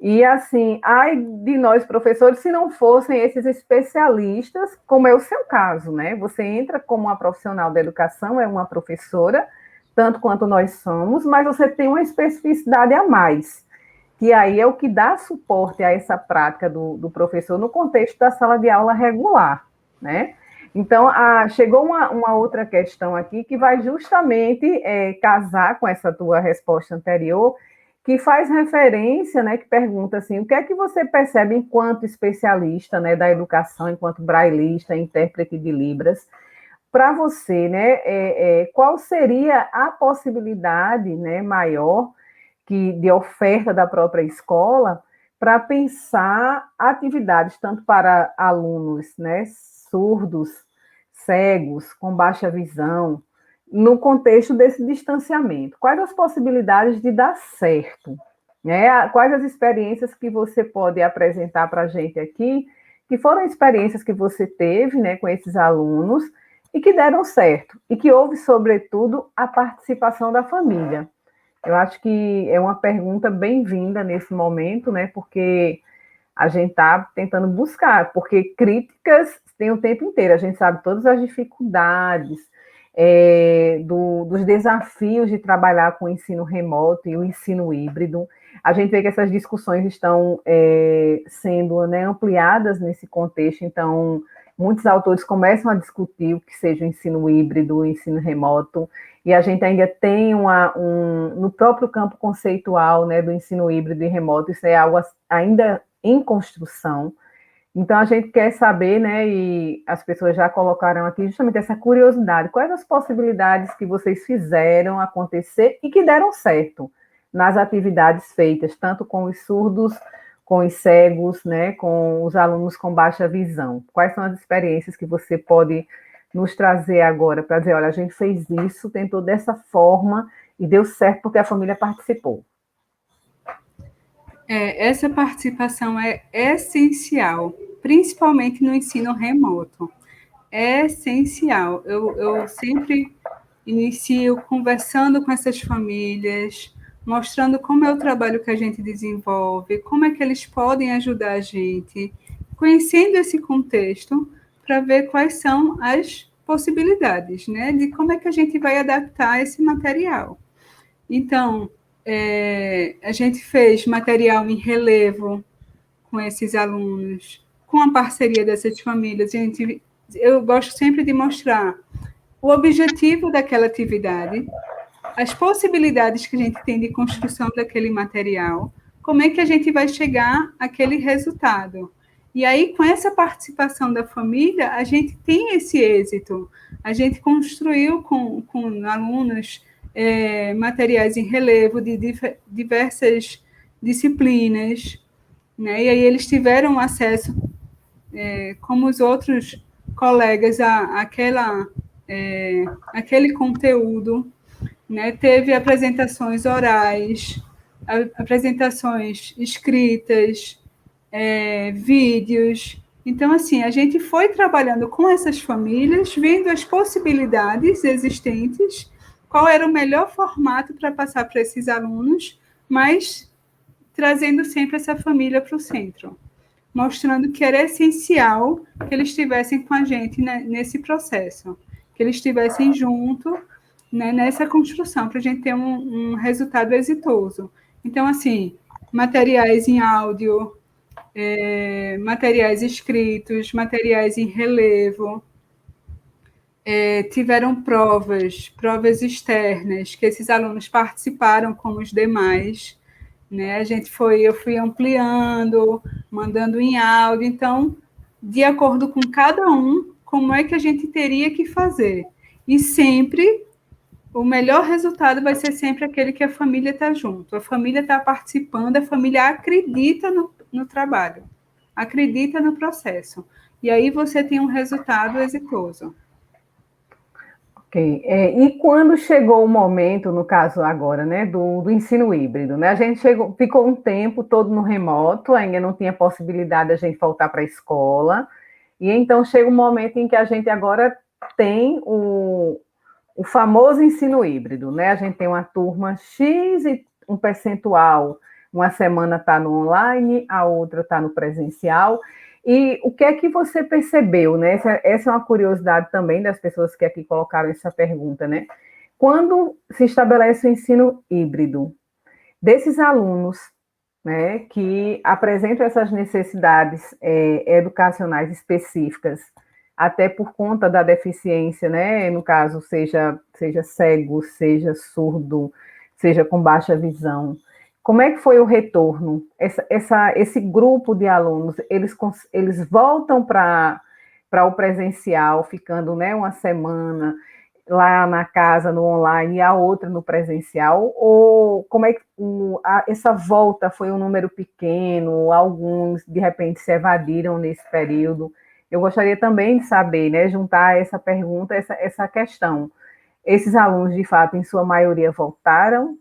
E, assim, ai de nós, professores, se não fossem esses especialistas, como é o seu caso, né? Você entra como uma profissional da educação, é uma professora, tanto quanto nós somos, mas você tem uma especificidade a mais, que aí é o que dá suporte a essa prática do professor no contexto da sala de aula regular, né? Então, chegou uma outra questão aqui que vai justamente casar com essa tua resposta anterior, que faz referência, né, que pergunta assim, o que é que você percebe enquanto especialista, né, da educação, enquanto brailista, intérprete de Libras, para você, né, qual seria a possibilidade, né, maior de oferta da própria escola para pensar atividades tanto para alunos, né, surdos, cegos, com baixa visão, no contexto desse distanciamento? Quais as possibilidades de dar certo? Né? Quais as experiências que você pode apresentar para a gente aqui, que foram experiências que você teve, né, com esses alunos e que deram certo, e que houve, sobretudo, a participação da família? Eu acho que é uma pergunta bem-vinda nesse momento, né, porque a gente está tentando buscar, porque críticas tem o tempo inteiro, a gente sabe todas as dificuldades, dos desafios de trabalhar com o ensino remoto e o ensino híbrido. A gente vê que essas discussões estão sendo, né, ampliadas nesse contexto, então muitos autores começam a discutir o que seja o ensino híbrido, o ensino remoto, e a gente ainda tem no próprio campo conceitual, né, do ensino híbrido e remoto, isso é algo ainda em construção. Então, a gente quer saber, né, e as pessoas já colocaram aqui justamente essa curiosidade, quais as possibilidades que vocês fizeram acontecer e que deram certo nas atividades feitas, tanto com os surdos, com os cegos, né, com os alunos com baixa visão. Quais são as experiências que você pode nos trazer agora para dizer, olha, a gente fez isso, tentou dessa forma e deu certo porque a família participou? Essa participação é essencial, principalmente no ensino remoto. É essencial. Eu sempre inicio conversando com essas famílias, mostrando como é o trabalho que a gente desenvolve, como é que eles podem ajudar a gente, conhecendo esse contexto para ver quais são as possibilidades, né, de como é que a gente vai adaptar esse material. Então, a gente fez material em relevo com esses alunos, com a parceria dessas famílias. Eu gosto sempre de mostrar o objetivo daquela atividade, as possibilidades que a gente tem de construção daquele material, como é que a gente vai chegar àquele resultado. E aí, com essa participação da família, a gente tem esse êxito. A gente construiu com alunos materiais em relevo de diversas disciplinas, né? E aí eles tiveram acesso, como os outros colegas, aquele conteúdo, né? Teve apresentações orais, apresentações escritas, vídeos. Então, assim, a gente foi trabalhando com essas famílias, vendo as possibilidades existentes, qual era o melhor formato para passar para esses alunos, mas trazendo sempre essa família para o centro, mostrando que era essencial que eles estivessem com a gente, né, nesse processo, que eles estivessem junto, né, nessa construção, para a gente ter um resultado exitoso. Então, assim, materiais em áudio, materiais escritos, materiais em relevo, tiveram provas externas, que esses alunos participaram como os demais, né? Eu fui ampliando, mandando em áudio, então, de acordo com cada um, como é que a gente teria que fazer. E sempre, o melhor resultado vai ser sempre aquele que a família está junto, a família está participando, a família acredita no trabalho, acredita no processo. E aí você tem um resultado exitoso. Ok. E quando chegou o momento, no caso agora, né, do ensino híbrido, né? A gente ficou um tempo todo no remoto, ainda não tinha possibilidade de a gente voltar para a escola, e então chega um momento em que a gente agora tem o famoso ensino híbrido, né? A gente tem uma turma X e um percentual, uma semana está no online, a outra está no presencial. E o que é que você percebeu, né? Essa é uma curiosidade também das pessoas que aqui colocaram essa pergunta, né? Quando se estabelece o ensino híbrido, desses alunos, né, que apresentam essas necessidades educacionais específicas, até por conta da deficiência, né, no caso, seja cego, seja surdo, seja com baixa visão. Como é que foi o retorno? Esse grupo de alunos, eles voltam para o presencial, ficando, né, uma semana lá na casa, no online, e a outra no presencial? Ou como é que essa volta foi um número pequeno? Alguns, de repente, se evadiram nesse período? Eu gostaria também de saber, né, juntar essa pergunta, essa questão. Esses alunos, de fato, em sua maioria, voltaram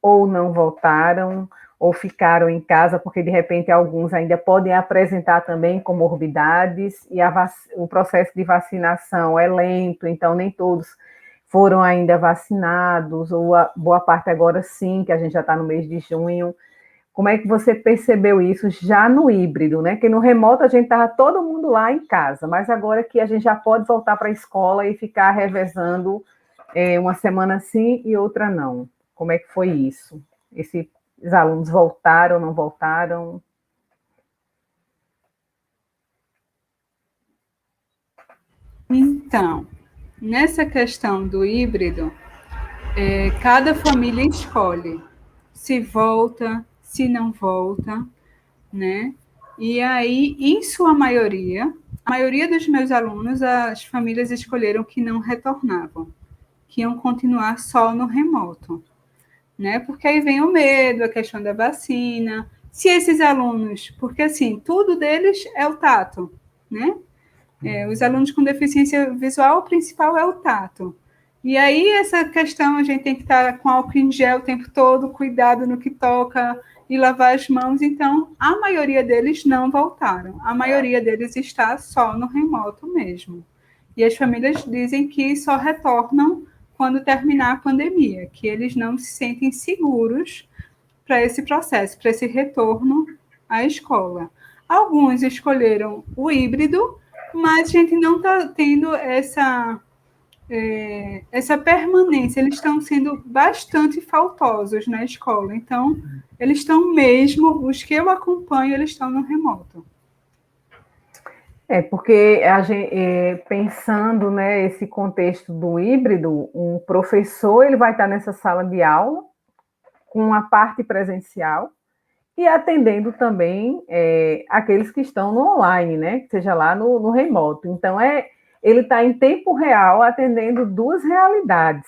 ou não voltaram, ou ficaram em casa, porque, de repente, alguns ainda podem apresentar também comorbidades, e o processo de vacinação é lento, então nem todos foram ainda vacinados, ou boa parte agora sim, que a gente já está no mês de junho. Como é que você percebeu isso já no híbrido, né? Que no remoto a gente estava todo mundo lá em casa, mas agora que a gente já pode voltar para a escola e ficar revezando uma semana sim e outra não. Como é que foi isso? Esses alunos voltaram, não voltaram? Então, nessa questão do híbrido, cada família escolhe se volta, se não volta, né? E aí, em sua maioria, a maioria dos meus alunos, as famílias escolheram que não retornavam, que iam continuar só no remoto, né? Porque aí vem o medo, a questão da vacina. Se esses alunos, porque assim, tudo deles é o tato, né? Os alunos com deficiência visual, o principal é o tato. E aí, essa questão, a gente tem que estar com álcool em gel o tempo todo, cuidado no que toca e lavar as mãos. Então, a maioria deles não voltaram. A maioria deles está só no remoto mesmo. E as famílias dizem que só retornam quando terminar a pandemia, que eles não se sentem seguros para esse processo, para esse retorno à escola. Alguns escolheram o híbrido, mas a gente não está tendo essa permanência. Eles estão sendo bastante faltosos na escola. Então, eles estão mesmo, os que eu acompanho, eles estão no remoto. Porque a gente, pensando, né, esse contexto do híbrido, um professor ele vai estar nessa sala de aula com a parte presencial e atendendo também aqueles que estão no online, né, seja lá no remoto. Então, ele está em tempo real atendendo duas realidades.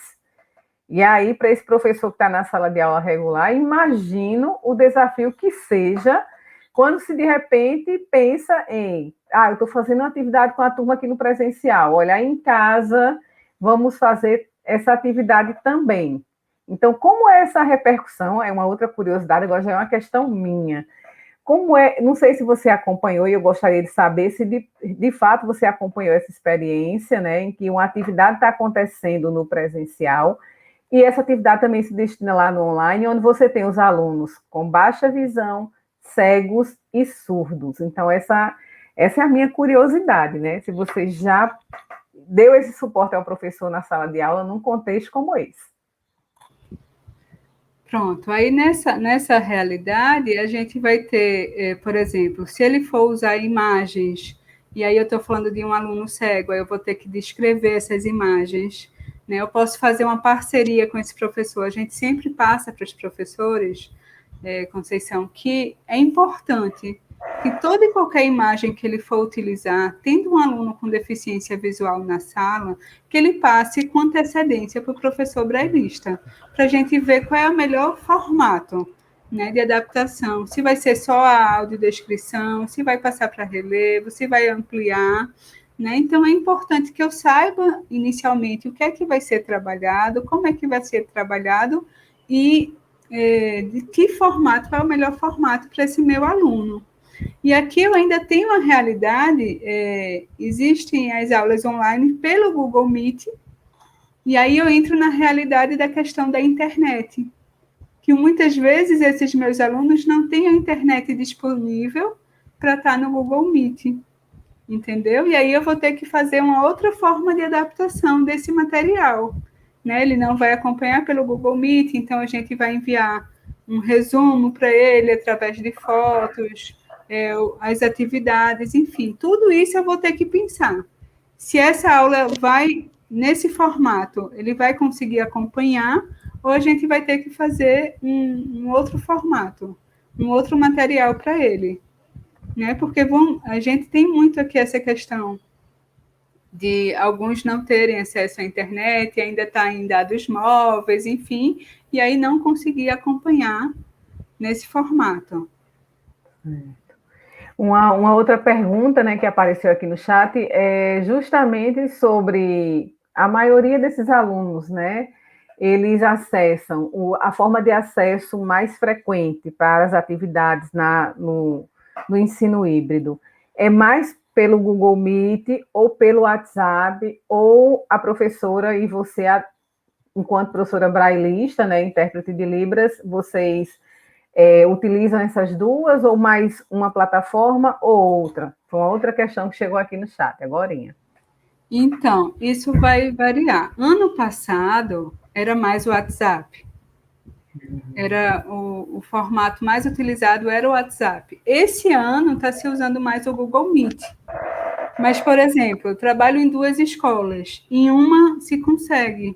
E aí, para esse professor que está na sala de aula regular, imagino o desafio que seja quando se de repente pensa em eu estou fazendo uma atividade com a turma aqui no presencial, olhar em casa, vamos fazer essa atividade também. Então, como é essa repercussão? É uma outra curiosidade, agora já é uma questão minha. Como é, não sei se você acompanhou, e eu gostaria de saber se de fato você acompanhou essa experiência, né, em que uma atividade está acontecendo no presencial, e essa atividade também se destina lá no online, onde você tem os alunos com baixa visão, cegos e surdos. Então, essa é a minha curiosidade, né? Se você já deu esse suporte ao professor na sala de aula num contexto como esse. Pronto, aí nessa realidade, a gente vai ter, por exemplo, se ele for usar imagens, e aí eu estou falando de um aluno cego, aí eu vou ter que descrever essas imagens, né? Eu posso fazer uma parceria com esse professor, a gente sempre passa para os professores, Conceição, que é importante que toda e qualquer imagem que ele for utilizar, tendo um aluno com deficiência visual na sala, que ele passe com antecedência para o professor brailista, para a gente ver qual é o melhor formato, né, de adaptação, se vai ser só a audiodescrição, se vai passar para relevo, se vai ampliar, né? Então, é importante que eu saiba, inicialmente, o que é que vai ser trabalhado, como é que vai ser trabalhado e de que formato, qual é o melhor formato para esse meu aluno. E aqui eu ainda tenho uma realidade, existem as aulas online pelo Google Meet, e aí eu entro na realidade da questão da internet, que muitas vezes esses meus alunos não têm a internet disponível para estar no Google Meet, entendeu? E aí eu vou ter que fazer uma outra forma de adaptação desse material, né? Ele não vai acompanhar pelo Google Meet, então a gente vai enviar um resumo para ele através de fotos, as atividades, enfim, tudo isso eu vou ter que pensar. Se essa aula vai nesse formato, ele vai conseguir acompanhar, ou a gente vai ter que fazer um outro formato, um outro material para ele, né? Porque a gente tem muito aqui essa questão de alguns não terem acesso à internet, ainda está em dados móveis, enfim, e aí não conseguir acompanhar nesse formato. Uma outra pergunta, né, que apareceu aqui no chat é justamente sobre a maioria desses alunos, né? Eles acessam a forma de acesso mais frequente para as atividades no ensino híbrido. É mais pelo Google Meet ou pelo WhatsApp, ou a professora e você, enquanto professora brailista, né, intérprete de Libras, vocês utilizam essas duas ou mais uma plataforma ou outra? Foi uma outra questão que chegou aqui no chat, agorinha. Então, isso vai variar. Ano passado, era mais o WhatsApp. Era o formato mais utilizado era o WhatsApp. Esse ano está se usando mais o Google Meet. Mas, por exemplo, eu trabalho em duas escolas. Em uma se consegue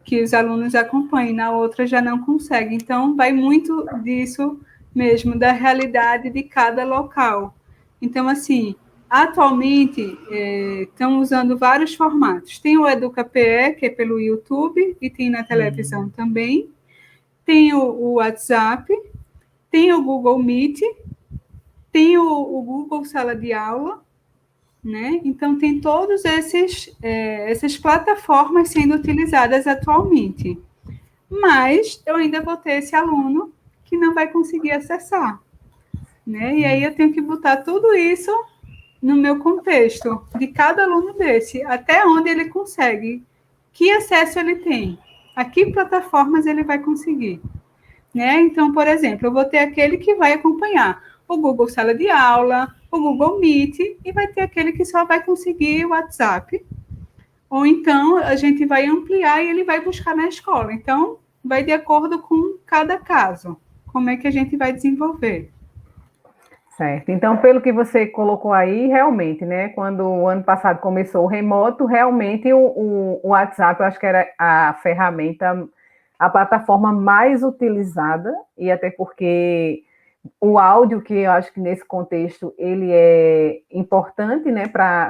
que os alunos acompanhem, na outra já não consegue. Então, vai muito disso mesmo, da realidade de cada local. Então, assim, atualmente, estão usando vários formatos. Tem o EducaPE, que é pelo YouTube, e tem na televisão também. Tem o WhatsApp, tem o Google Meet, tem o Google Sala de Aula, né? Então, tem todos essas plataformas sendo utilizadas atualmente. Mas eu ainda vou ter esse aluno que não vai conseguir acessar, né? E aí eu tenho que botar tudo isso no meu contexto, de cada aluno desse, até onde ele consegue, que acesso ele tem, a que plataformas ele vai conseguir, né? Então, por exemplo, eu vou ter aquele que vai acompanhar o Google Sala de Aula, o Google Meet, e vai ter aquele que só vai conseguir o WhatsApp, ou então a gente vai ampliar e ele vai buscar na escola. Então, vai de acordo com cada caso, como é que a gente vai desenvolver. Certo. Então, pelo que você colocou aí, realmente, né? Quando o ano passado começou o remoto, realmente o WhatsApp, eu acho que era a ferramenta, a plataforma mais utilizada, e até porque o áudio, que eu acho que nesse contexto ele é importante, né?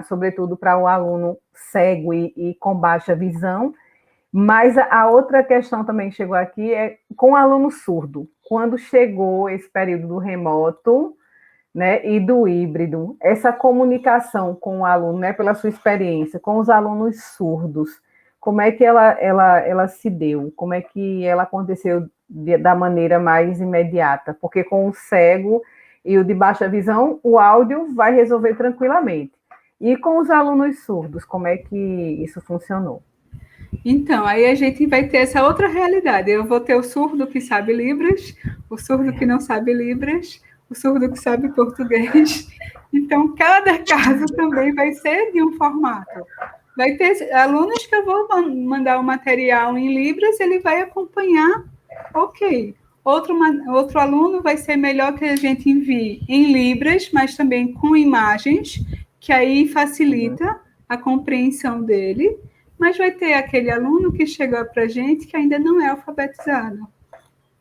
Sobretudo para o aluno cego e com baixa visão. Mas a outra questão também que chegou aqui é com o aluno surdo. Quando chegou esse período do remoto, né, e do híbrido, essa comunicação com o aluno, né, pela sua experiência, com os alunos surdos, como é que ela se deu? Como é que ela aconteceu da maneira mais imediata? Porque com o cego e o de baixa visão, o áudio vai resolver tranquilamente. E com os alunos surdos, como é que isso funcionou? Então, aí a gente vai ter essa outra realidade. Eu vou ter o surdo que sabe Libras, o surdo que não sabe Libras, o surdo que sabe português. Então, cada caso também vai ser de um formato. Vai ter alunos que eu vou mandar o material em Libras, ele vai acompanhar, ok. Outro aluno vai ser melhor que a gente envie em Libras, mas também com imagens, que aí facilita a compreensão dele. Mas vai ter aquele aluno que chegou para a gente que ainda não é alfabetizado,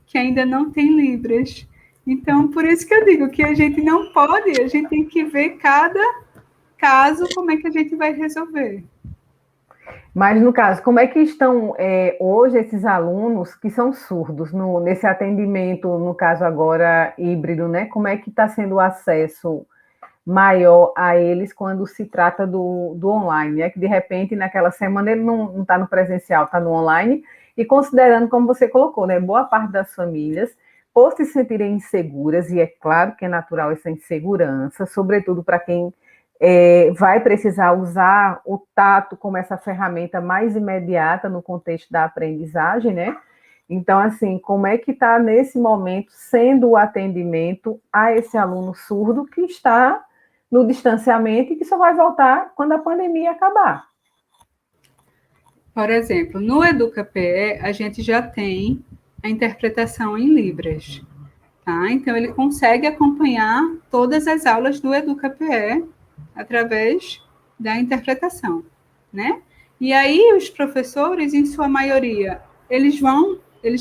que ainda não tem Libras. Então, por isso que eu digo que a gente não pode, a gente tem que ver cada caso, como é que a gente vai resolver. Mas, no caso, como é que estão hoje esses alunos que são surdos nesse atendimento, no caso agora híbrido, né? Como é que está sendo o acesso maior a eles quando se trata do online, né? Que de repente naquela semana ele não está no presencial, está no online, e considerando, como você colocou, né, boa parte das famílias, por se sentirem inseguras, e é claro que é natural essa insegurança, sobretudo para quem vai precisar usar o tato como essa ferramenta mais imediata no contexto da aprendizagem, né? Então, assim, como é que está nesse momento sendo o atendimento a esse aluno surdo que está no distanciamento e que só vai voltar quando a pandemia acabar? Por exemplo, no EducaPE, a gente já tem a interpretação em Libras, tá? Então, ele consegue acompanhar todas as aulas do EducaPE através da interpretação, né? E aí, os professores, em sua maioria, eles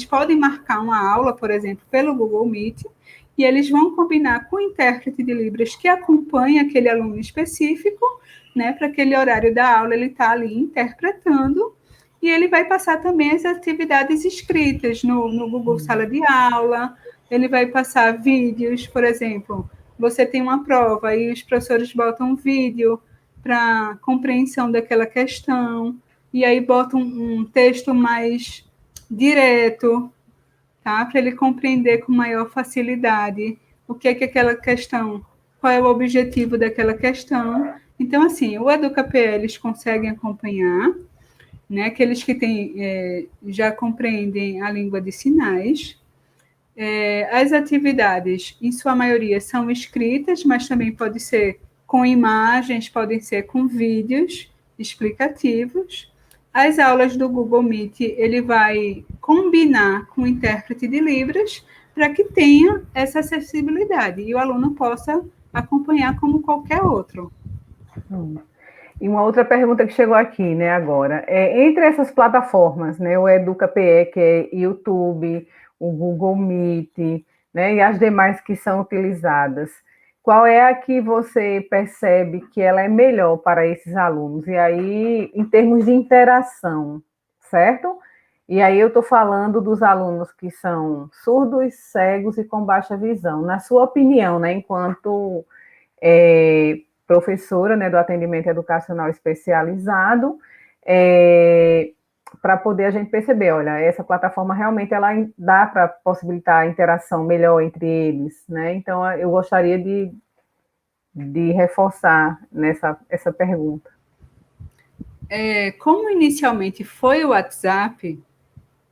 podem marcar uma aula, por exemplo, pelo Google Meet, e eles vão combinar com o intérprete de Libras que acompanha aquele aluno específico, né? Para aquele horário da aula, ele está ali interpretando, e ele vai passar também as atividades escritas no Google Sala de Aula, ele vai passar vídeos, por exemplo, você tem uma prova e os professores botam um vídeo para compreensão daquela questão, e aí botam um texto mais direto, tá? Para ele compreender com maior facilidade o que é aquela questão, qual é o objetivo daquela questão. Então, assim, o EducaPE eles conseguem acompanhar, né? Aqueles que já compreendem a língua de sinais. As atividades, em sua maioria, são escritas, mas também pode ser com imagens, podem ser com vídeos explicativos. As aulas do Google Meet, ele vai combinar com o intérprete de Libras para que tenha essa acessibilidade e o aluno possa acompanhar como qualquer outro. E uma outra pergunta que chegou aqui, né, agora, entre essas plataformas, né, o EducaPE, que é YouTube, o Google Meet, né, e as demais que são utilizadas, qual é a que você percebe que ela é melhor para esses alunos? E aí, em termos de interação, certo? E aí eu estou falando dos alunos que são surdos, cegos e com baixa visão. Na sua opinião, né, enquanto professora, né, do atendimento educacional especializado, para poder a gente perceber, olha, essa plataforma realmente ela dá para possibilitar a interação melhor entre eles, né? Então, eu gostaria de reforçar essa pergunta. Como inicialmente foi o WhatsApp,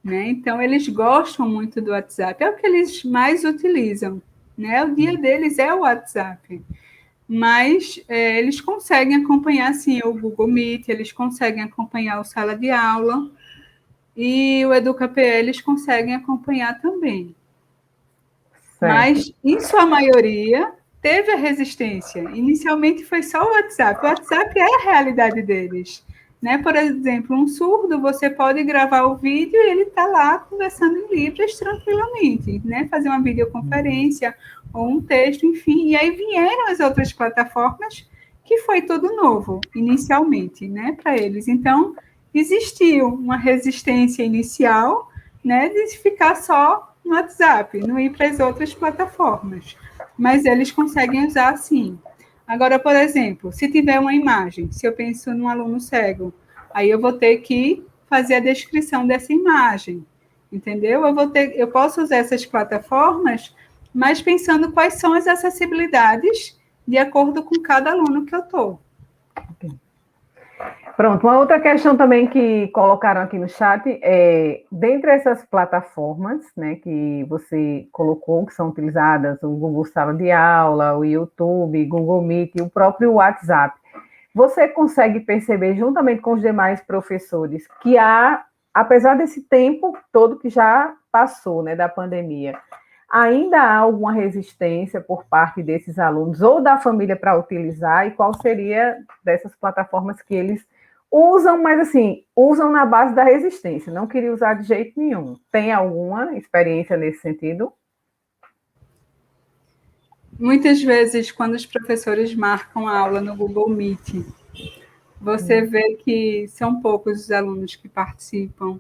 né? Então, eles gostam muito do WhatsApp, é o que eles mais utilizam, né? O dia deles é o WhatsApp. Mas eles conseguem acompanhar, sim, o Google Meet, eles conseguem acompanhar o Sala de Aula, e o EducaPE eles conseguem acompanhar também. Certo. Mas, em sua maioria, teve a resistência. Inicialmente foi só o WhatsApp. O WhatsApp é a realidade deles. Né? Por exemplo, um surdo, você pode gravar o vídeo e ele está lá conversando em Libras tranquilamente, né? Fazer uma videoconferência ou um texto, enfim. E aí vieram as outras plataformas, que foi tudo novo, inicialmente, né, para eles. Então, existiu uma resistência inicial, né, de ficar só no WhatsApp, não ir para as outras plataformas. Mas eles conseguem usar, sim. Agora, por exemplo, se tiver uma imagem, se eu penso num aluno cego, aí eu vou ter que fazer a descrição dessa imagem, entendeu? Eu posso usar essas plataformas, mas pensando quais são as acessibilidades de acordo com cada aluno que eu estou. Pronto, uma outra questão também que colocaram aqui no chat é, dentre essas plataformas, né, que você colocou, que são utilizadas, o Google Sala de Aula, o YouTube, Google Meet e o próprio WhatsApp, você consegue perceber, juntamente com os demais professores, que há, apesar desse tempo todo que já passou, né, da pandemia, ainda há alguma resistência por parte desses alunos ou da família para utilizar, e qual seria dessas plataformas que eles usam, mas assim, usam na base da resistência, não queria usar de jeito nenhum. Tem alguma experiência nesse sentido? Muitas vezes, quando os professores marcam a aula no Google Meet, você vê que são poucos os alunos que participam,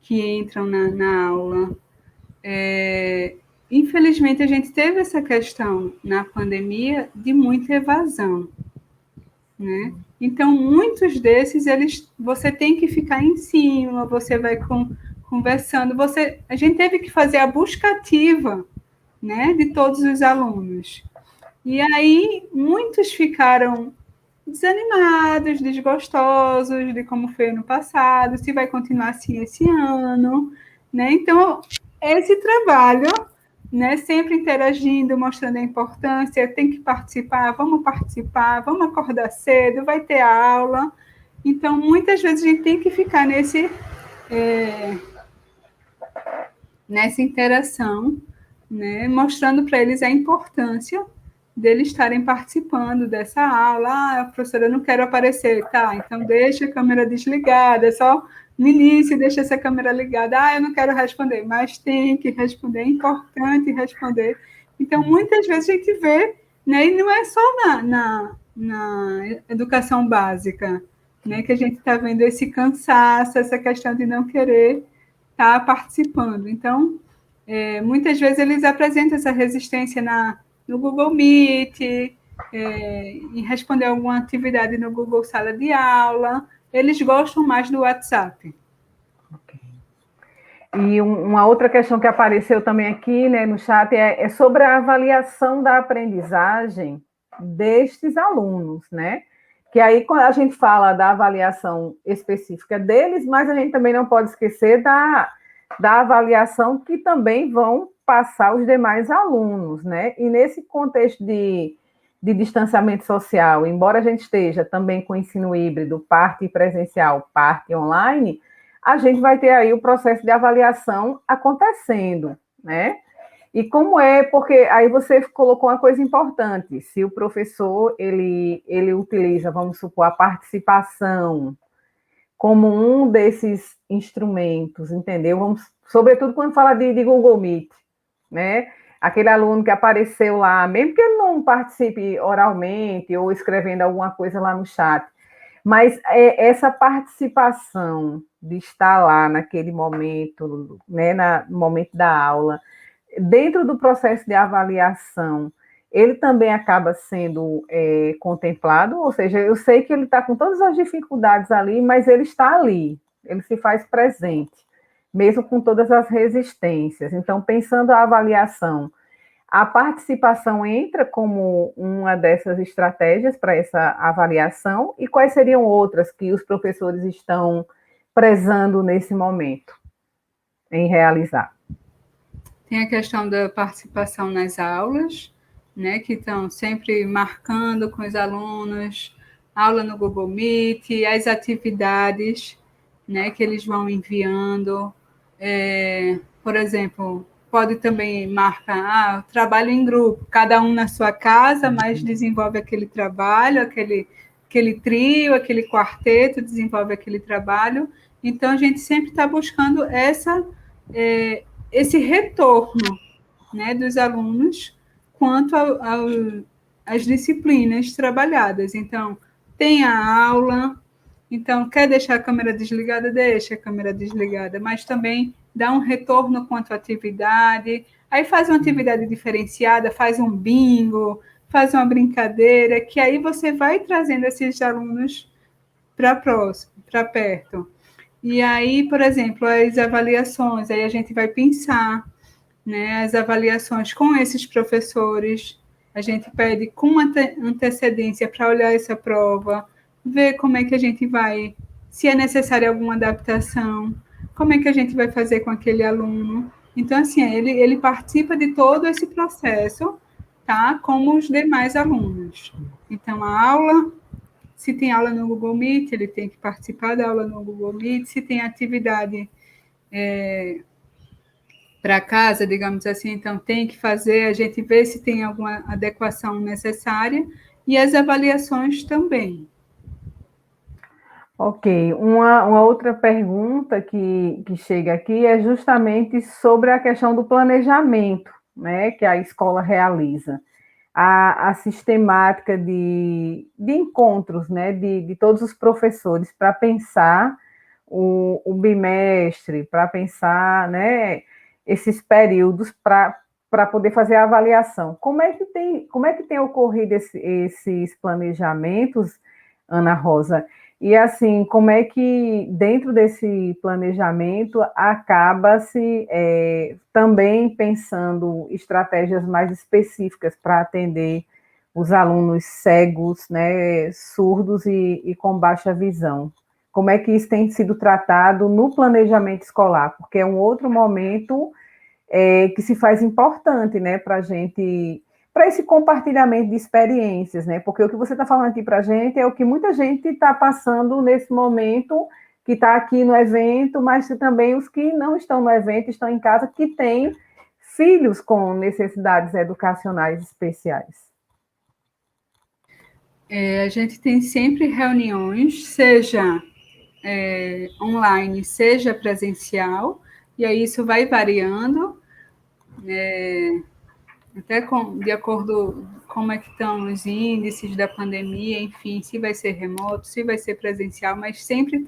que entram na aula. Infelizmente, a gente teve essa questão na pandemia de muita evasão, né? Então, muitos desses, você tem que ficar em cima, você vai conversando, a gente teve que fazer a busca ativa, né, de todos os alunos. E aí, muitos ficaram desanimados, desgostosos de como foi no passado, se vai continuar assim esse ano, né? Então, esse trabalho, né, sempre interagindo, mostrando a importância, tem que participar, vamos acordar cedo, vai ter aula. Então, muitas vezes a gente tem que ficar nessa interação, né, mostrando para eles a importância deles estarem participando dessa aula. Ah, professora, eu não quero aparecer. Tá, então deixa a câmera desligada, é só no início deixa essa câmera ligada. Ah, eu não quero responder, mas tem que responder, é importante responder. Então, muitas vezes a gente vê, né, e não é só na educação básica, né, que a gente está vendo esse cansaço, essa questão de não querer estar participando. Então, muitas vezes eles apresentam essa resistência no Google Meet, em responder alguma atividade no Google Sala de Aula, eles gostam mais do WhatsApp. Okay. E uma outra questão que apareceu também aqui, né, no chat é sobre a avaliação da aprendizagem destes alunos, né? Que aí, quando a gente fala da avaliação específica deles, mas a gente também não pode esquecer da avaliação que também vão passar os demais alunos, né? E nesse contexto de distanciamento social, embora a gente esteja também com ensino híbrido, parte presencial, parte online, a gente vai ter aí o processo de avaliação acontecendo, né? E como é, porque aí você colocou uma coisa importante, se o professor, ele utiliza, vamos supor, a participação como um desses instrumentos, entendeu? Sobretudo quando fala de Google Meet, né? Aquele aluno que apareceu lá, mesmo que ele não participe oralmente ou escrevendo alguma coisa lá no chat, mas essa participação de estar lá naquele momento, né, no momento da aula, dentro do processo de avaliação, ele também acaba sendo contemplado, ou seja, eu sei que ele está com todas as dificuldades ali, mas ele está ali, ele se faz presente, mesmo com todas as resistências. Então, pensando a avaliação, a participação entra como uma dessas estratégias para essa avaliação, e quais seriam outras que os professores estão prezando nesse momento em realizar? Tem a questão da participação nas aulas, né, que estão sempre marcando com os alunos, aula no Google Meet, as atividades, né, que eles vão enviando. Por exemplo, pode também marcar trabalho em grupo, cada um na sua casa, mas desenvolve aquele trabalho, aquele trio, aquele quarteto, desenvolve aquele trabalho. Então, a gente sempre está buscando esse retorno, né, dos alunos quanto às disciplinas trabalhadas. Então, tem a aula, então, quer deixar a câmera desligada? Deixa a câmera desligada, mas também dá um retorno quanto à atividade, aí faz uma atividade diferenciada, faz um bingo, faz uma brincadeira, que aí você vai trazendo esses alunos para próximo, para perto. E aí, por exemplo, as avaliações, aí a gente vai pensar, né, as avaliações com esses professores, a gente pede com antecedência para olhar essa prova, ver como é que a gente vai, se é necessária alguma adaptação, como é que a gente vai fazer com aquele aluno. Então, assim, ele participa de todo esse processo, tá, como os demais alunos. Então, a aula, se tem aula no Google Meet, ele tem que participar da aula no Google Meet, se tem atividade para casa, digamos assim, então tem que fazer, a gente vê se tem alguma adequação necessária, e as avaliações também. Ok, uma outra pergunta que chega aqui é justamente sobre a questão do planejamento, né, que a escola realiza. A sistemática de encontros, né, de todos os professores para pensar o bimestre, para pensar, né, esses períodos para poder fazer a avaliação. Como é que tem ocorrido esses planejamentos, Ana Rosa? E assim, como é que dentro desse planejamento acaba-se também pensando estratégias mais específicas para atender os alunos cegos, né, surdos e com baixa visão? Como é que isso tem sido tratado no planejamento escolar? Porque é um outro momento que se faz importante, né, para a gente, para esse compartilhamento de experiências, né? Porque o que você está falando aqui para a gente é o que muita gente está passando nesse momento, que está aqui no evento, mas também os que não estão no evento, estão em casa, que têm filhos com necessidades educacionais especiais. A gente tem sempre reuniões, seja online, seja presencial, e aí isso vai variando, até de acordo com como é que estão os índices da pandemia, enfim, se vai ser remoto, se vai ser presencial, mas sempre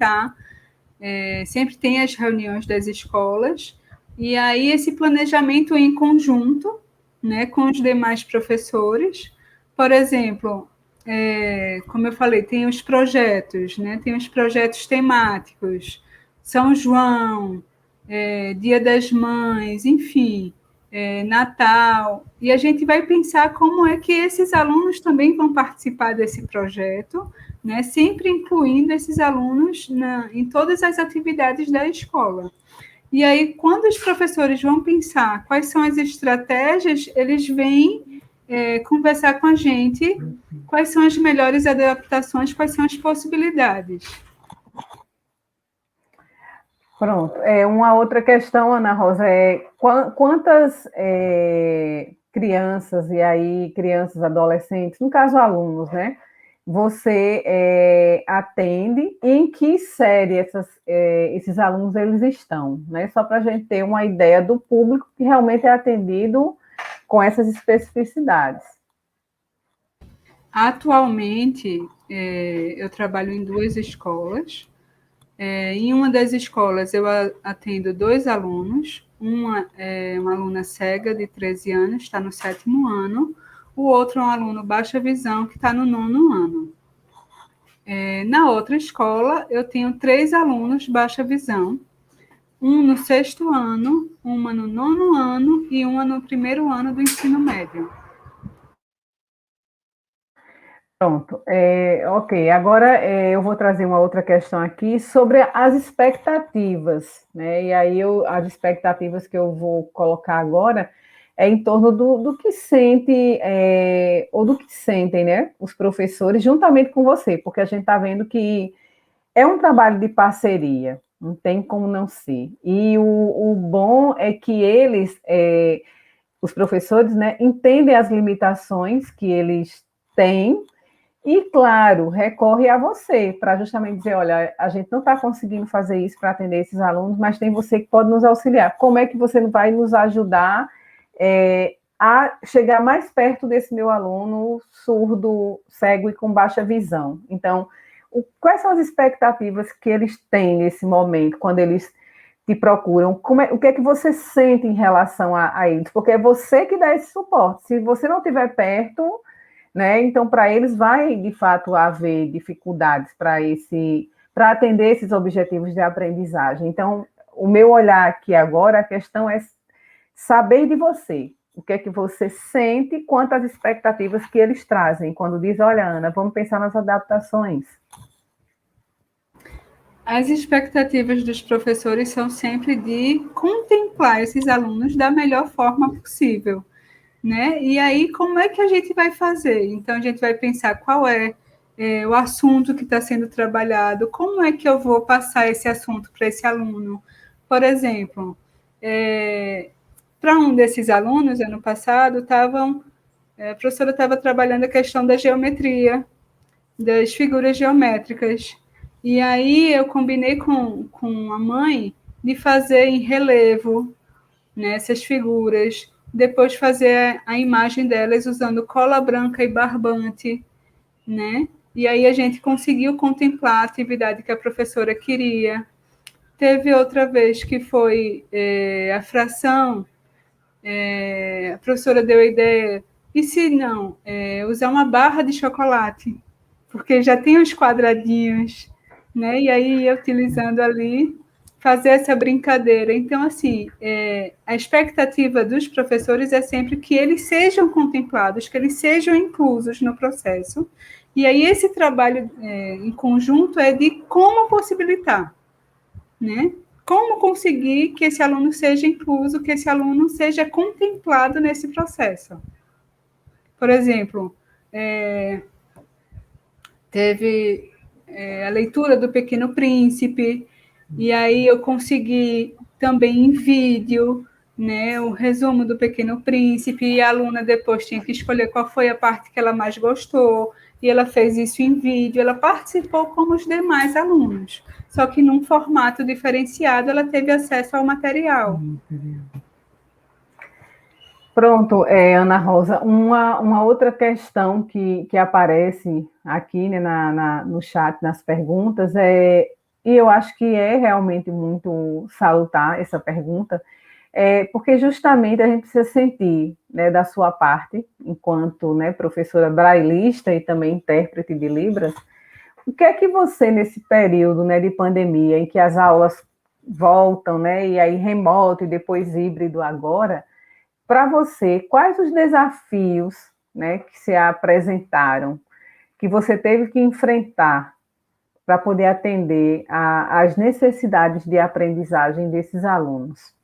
tem as reuniões das escolas, e aí esse planejamento em conjunto, né, com os demais professores. Por exemplo, como eu falei, tem os projetos, né, tem os projetos temáticos, São João, Dia das Mães, enfim, Natal, e a gente vai pensar como é que esses alunos também vão participar desse projeto, né, sempre incluindo esses alunos em todas as atividades da escola. E aí, quando os professores vão pensar quais são as estratégias, eles vêm conversar com a gente quais são as melhores adaptações, quais são as possibilidades. Pronto. Uma outra questão, Ana Rosa, quantas crianças, e aí crianças, adolescentes, no caso alunos, né, você atende, e em que série esses alunos eles estão, né? Só para a gente ter uma ideia do público que realmente é atendido com essas especificidades. Atualmente, eu trabalho em 2 escolas. Em uma das escolas, eu atendo 2 alunos. Uma é uma aluna cega de 13 anos, está no 7º ano. o outro é um aluno baixa visão que está no 9º ano. Na outra escola, eu tenho 3 alunos baixa visão, um no 6º ano, uma no 9º ano e uma no 1º ano do ensino médio. Pronto, ok. Agora eu vou trazer uma outra questão aqui sobre as expectativas, né? E aí as expectativas que eu vou colocar agora é em torno do que sente, ou do que sentem, né? Os professores, juntamente com você, porque a gente está vendo que é um trabalho de parceria, não tem como não ser. E o bom é que eles, os professores, né, entendem as limitações que eles têm e, claro, recorre a você para justamente dizer, olha, a gente não está conseguindo fazer isso para atender esses alunos, mas tem você que pode nos auxiliar. Como é que você vai nos ajudar a chegar mais perto desse meu aluno surdo, cego e com baixa visão? Então, quais são as expectativas que eles têm nesse momento, quando eles te procuram? O que é que você sente em relação a eles? Porque é você que dá esse suporte. Se você não estiver perto, né, então para eles vai, de fato, haver dificuldades para atender esses objetivos de aprendizagem. Então, o meu olhar aqui agora, a questão é saber de você. O que é que você sente quanto às expectativas que eles trazem, quando diz, olha, Ana, vamos pensar nas adaptações. As expectativas dos professores são sempre de contemplar esses alunos da melhor forma possível, né? E aí, como é que a gente vai fazer? Então, a gente vai pensar qual é o assunto que está sendo trabalhado, como é que eu vou passar esse assunto para esse aluno. Por exemplo, para um desses alunos, ano passado, a professora estava trabalhando a questão da geometria, das figuras geométricas. E aí eu combinei com a mãe de fazer em relevo, né, essas figuras, depois fazer a imagem delas usando cola branca e barbante, né? E aí a gente conseguiu contemplar a atividade que a professora queria. Teve outra vez que foi a fração, a professora deu a ideia, e se não, usar uma barra de chocolate, porque já tem os quadradinhos, né? E aí, utilizando ali, fazer essa brincadeira. Então, assim, a expectativa dos professores é sempre que eles sejam contemplados, que eles sejam inclusos no processo. E aí, esse trabalho em conjunto é de como possibilitar, né? Como conseguir que esse aluno seja incluso, que esse aluno seja contemplado nesse processo. Por exemplo, teve a leitura do Pequeno Príncipe, e aí eu consegui também em vídeo, né, o resumo do Pequeno Príncipe, e a aluna depois tinha que escolher qual foi a parte que ela mais gostou, e ela fez isso em vídeo, ela participou como os demais alunos, só que num formato diferenciado ela teve acesso ao material. Pronto, Ana Rosa, uma outra questão que aparece aqui, né, no chat, nas perguntas, e eu acho que é realmente muito salutar essa pergunta, porque justamente a gente precisa sentir, né, da sua parte, enquanto, né, professora brailista e também intérprete de Libras, o que é que você, nesse período, né, de pandemia, em que as aulas voltam, né, e aí remoto e depois híbrido agora, para você, quais os desafios, né, que se apresentaram, que você teve que enfrentar para poder atender às necessidades de aprendizagem desses alunos?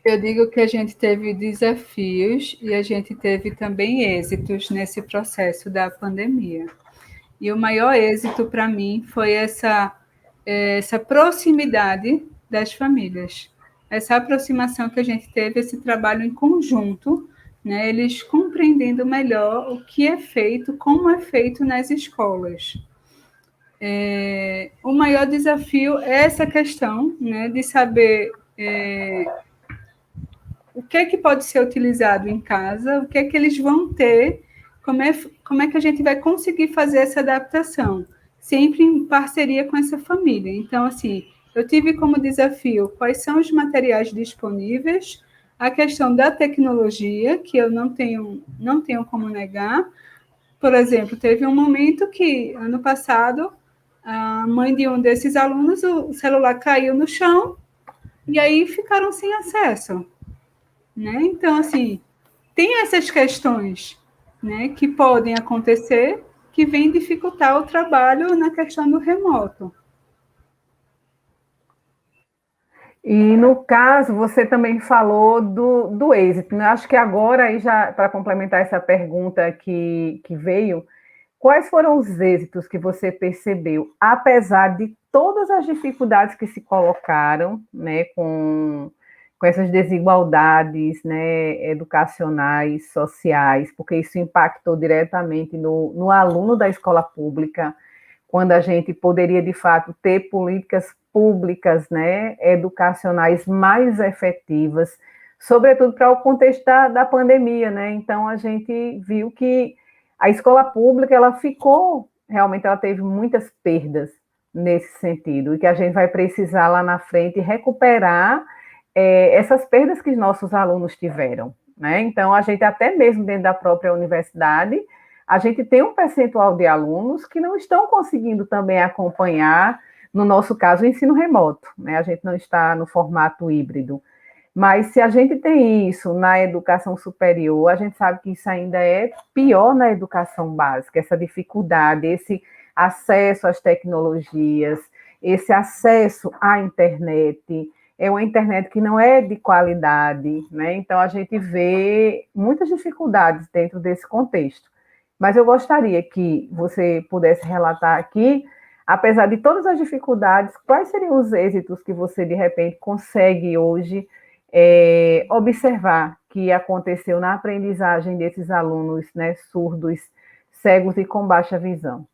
Eu digo que a gente teve desafios e a gente teve também êxitos nesse processo da pandemia. E o maior êxito para mim foi essa proximidade das famílias, essa aproximação que a gente teve, esse trabalho em conjunto, né, eles compreendendo melhor o que é feito, como é feito nas escolas. O maior desafio é essa questão, né, de saber o que é que pode ser utilizado em casa, o que é que eles vão ter, como é que a gente vai conseguir fazer essa adaptação, sempre em parceria com essa família. Então, assim, eu tive como desafio quais são os materiais disponíveis, a questão da tecnologia, que eu não tenho como negar. Por exemplo, teve um momento que, ano passado, a mãe de um desses alunos, o celular caiu no chão, e aí ficaram sem acesso, né? Então, assim, tem essas questões, né, que podem acontecer, que vêm dificultar o trabalho na questão do remoto. E no caso, você também falou do êxito, né? Acho que agora, aí já para complementar essa pergunta que veio, quais foram os êxitos que você percebeu, apesar de todas as dificuldades que se colocaram, né, com essas desigualdades, né, educacionais, sociais, porque isso impactou diretamente no aluno da escola pública, quando a gente poderia, de fato, ter políticas públicas, né, educacionais mais efetivas, sobretudo para o contexto da pandemia, né? Então, a gente viu que a escola pública, ela ficou, realmente, ela teve muitas perdas nesse sentido, e que a gente vai precisar lá na frente recuperar essas perdas que nossos alunos tiveram, né? Então, a gente até mesmo dentro da própria universidade, a gente tem um percentual de alunos que não estão conseguindo também acompanhar, no nosso caso, o ensino remoto, né? A gente não está no formato híbrido. Mas se a gente tem isso na educação superior, a gente sabe que isso ainda é pior na educação básica, essa dificuldade, esse acesso às tecnologias, esse acesso à internet. É uma internet que não é de qualidade, né? Então a gente vê muitas dificuldades dentro desse contexto. Mas eu gostaria que você pudesse relatar aqui, apesar de todas as dificuldades, quais seriam os êxitos que você, de repente, consegue hoje observar que aconteceu na aprendizagem desses alunos, né, surdos, cegos e com baixa visão?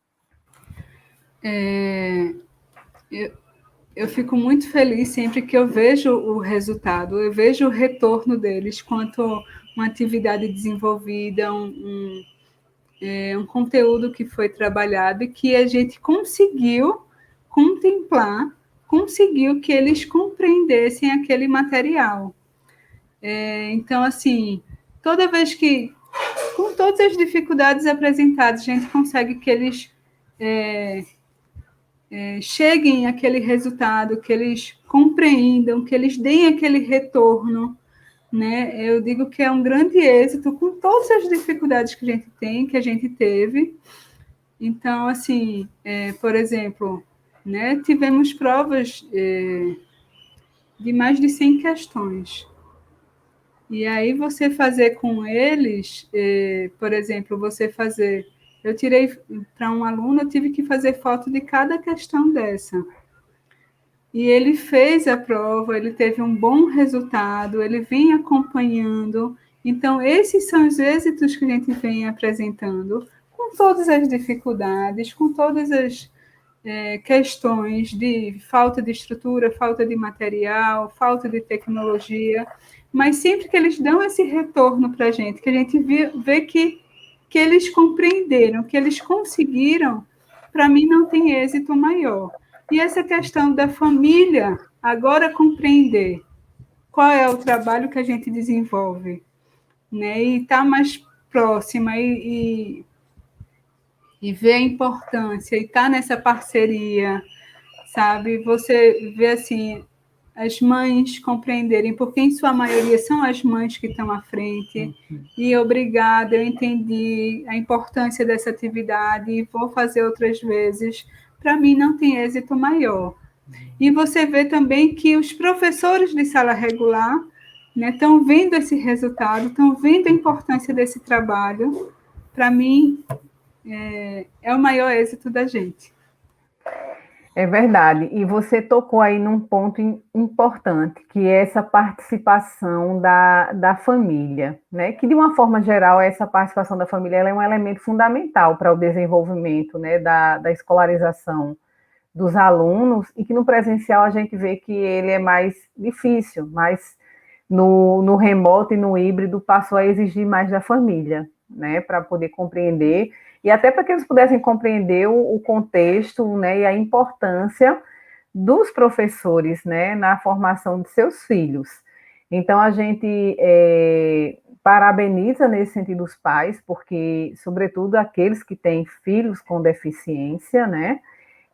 Eu fico muito feliz sempre que eu vejo o resultado, eu vejo o retorno deles quanto uma atividade desenvolvida, um conteúdo que foi trabalhado e que a gente conseguiu contemplar, conseguiu que eles compreendessem aquele material. Então, assim, toda vez que, com todas as dificuldades apresentadas, a gente consegue que eles cheguem àquele resultado, que eles compreendam, que eles deem aquele retorno, né? Eu digo que é um grande êxito com todas as dificuldades que a gente tem, que a gente teve. Então, assim, por exemplo, né, tivemos provas de mais de 100 questões. E aí você fazer com eles, por exemplo, você fazer... Eu tirei para um aluno, eu tive que fazer foto de cada questão dessa. E ele fez a prova, ele teve um bom resultado, ele vem acompanhando. Então, esses são os êxitos que a gente vem apresentando, com todas as dificuldades, com todas as questões de falta de estrutura, falta de material, falta de tecnologia, mas sempre que eles dão esse retorno para a gente vê que eles compreenderam, que eles conseguiram, para mim não tem êxito maior. E essa questão da família agora compreender qual é o trabalho que a gente desenvolve, né? E estar mais próxima e ver a importância e estar nessa parceria, sabe? Você vê assim as mães compreenderem, porque em sua maioria são as mães que estão à frente, e obrigada, eu entendi a importância dessa atividade e vou fazer outras vezes. Para mim não tem êxito maior. E você vê também que os professores de sala regular, né, estão vendo esse resultado, estão vendo a importância desse trabalho. Para mim, é o maior êxito da gente. É verdade. E você tocou aí num ponto importante, que é essa participação da família, né? Que, de uma forma geral, essa participação da família ela é um elemento fundamental para o desenvolvimento, né, da escolarização dos alunos, e que no presencial a gente vê que ele é mais difícil, mas no remoto e no híbrido passou a exigir mais da família, né, para poder compreender, e até para que eles pudessem compreender o contexto, né, e a importância dos professores, né, na formação de seus filhos. Então, a gente parabeniza nesse sentido os pais, porque, sobretudo, aqueles que têm filhos com deficiência, né,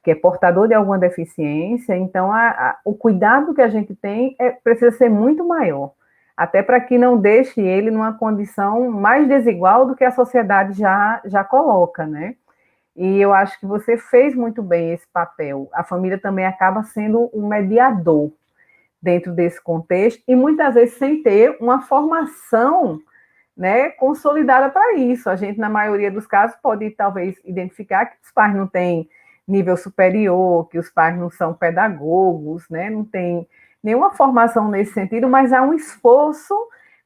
que é portador de alguma deficiência, então o cuidado que a gente tem precisa ser muito maior, até para que não deixe ele numa condição mais desigual do que a sociedade já coloca, né? E eu acho que você fez muito bem esse papel. A família também acaba sendo um mediador dentro desse contexto, e muitas vezes sem ter uma formação, né, consolidada para isso. A gente, na maioria dos casos, pode talvez identificar que os pais não têm nível superior, que os pais não são pedagogos, né, não tem nenhuma formação nesse sentido, mas há um esforço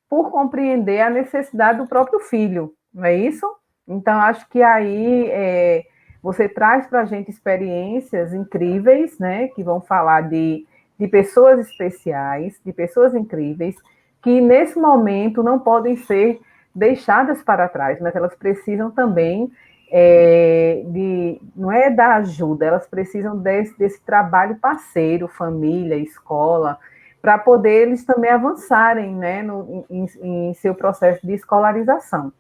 por compreender a necessidade do próprio filho, não é isso? Então, acho que aí você traz para a gente experiências incríveis, né, que vão falar de pessoas especiais, de pessoas incríveis, que nesse momento não podem ser deixadas para trás, mas elas precisam também não é da ajuda, elas precisam desse trabalho parceiro, família, escola, para poder eles também avançarem, né, em seu processo de escolarização.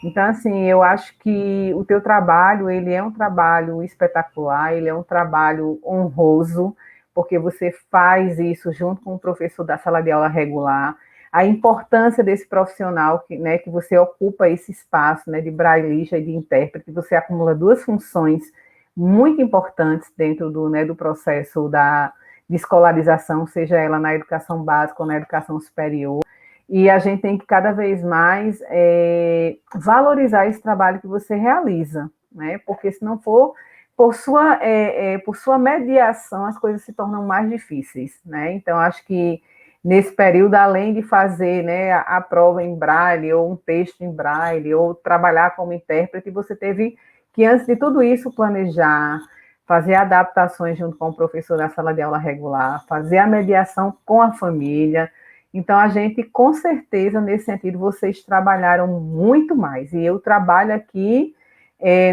Então, assim, eu acho que o teu trabalho, ele é um trabalho espetacular, ele é um trabalho honroso, porque você faz isso junto com o professor da sala de aula regular, a importância desse profissional né, que você ocupa esse espaço, né, de brailista e de intérprete, você acumula duas funções muito importantes dentro do processo de escolarização, seja ela na educação básica ou na educação superior, e a gente tem que cada vez mais valorizar esse trabalho que você realiza, né, porque se não for por sua mediação, as coisas se tornam mais difíceis, né? Então, acho que nesse período, além de fazer, né, a prova em braille, ou um texto em braille, ou trabalhar como intérprete, você teve que, antes de tudo isso, planejar, fazer adaptações junto com o professor da sala de aula regular, fazer a mediação com a família. Então, a gente, com certeza, nesse sentido, vocês trabalharam muito mais. E eu trabalho aqui,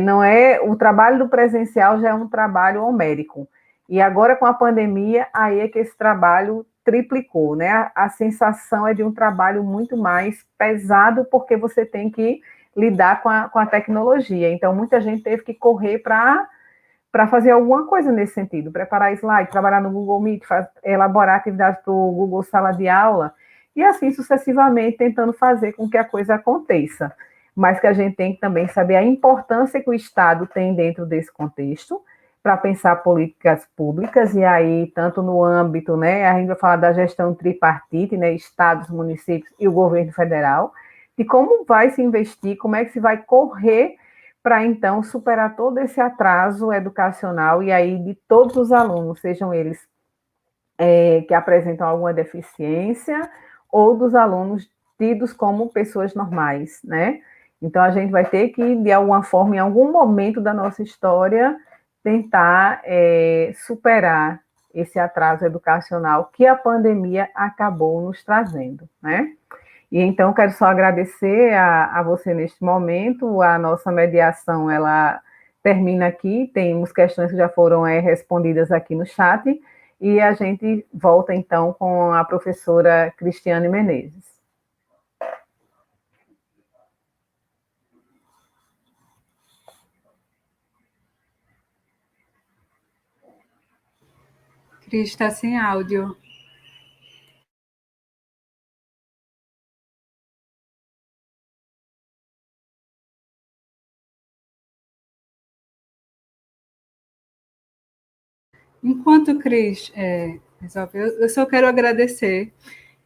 não é, o trabalho do presencial já é um trabalho homérico. E agora, com a pandemia, aí é que esse trabalho triplicou, né? A sensação é de um trabalho muito mais pesado, porque você tem que lidar com a tecnologia. Então, muita gente teve que correr para fazer alguma coisa nesse sentido, preparar slide, trabalhar no Google Meet, elaborar atividades para o Google Sala de Aula, e assim sucessivamente, tentando fazer com que a coisa aconteça. Mas que a gente tem que também saber a importância que o Estado tem dentro desse contexto, para pensar políticas públicas, e aí, tanto no âmbito, né, a gente vai falar da gestão tripartite, né, estados, municípios e o governo federal, de como vai se investir, como é que se vai correr para, então, superar todo esse atraso educacional, e aí de todos os alunos, sejam eles que apresentam alguma deficiência, ou dos alunos tidos como pessoas normais, né? Então, a gente vai ter que, de alguma forma, em algum momento da nossa história, tentar superar esse atraso educacional que a pandemia acabou nos trazendo, né? E então, quero só agradecer a você neste momento. A nossa mediação, ela termina aqui, temos questões que já foram respondidas aqui no chat, e a gente volta, então, com a professora Cristiane Menezes. Cris está sem áudio. Enquanto Cris resolve, eu só quero agradecer.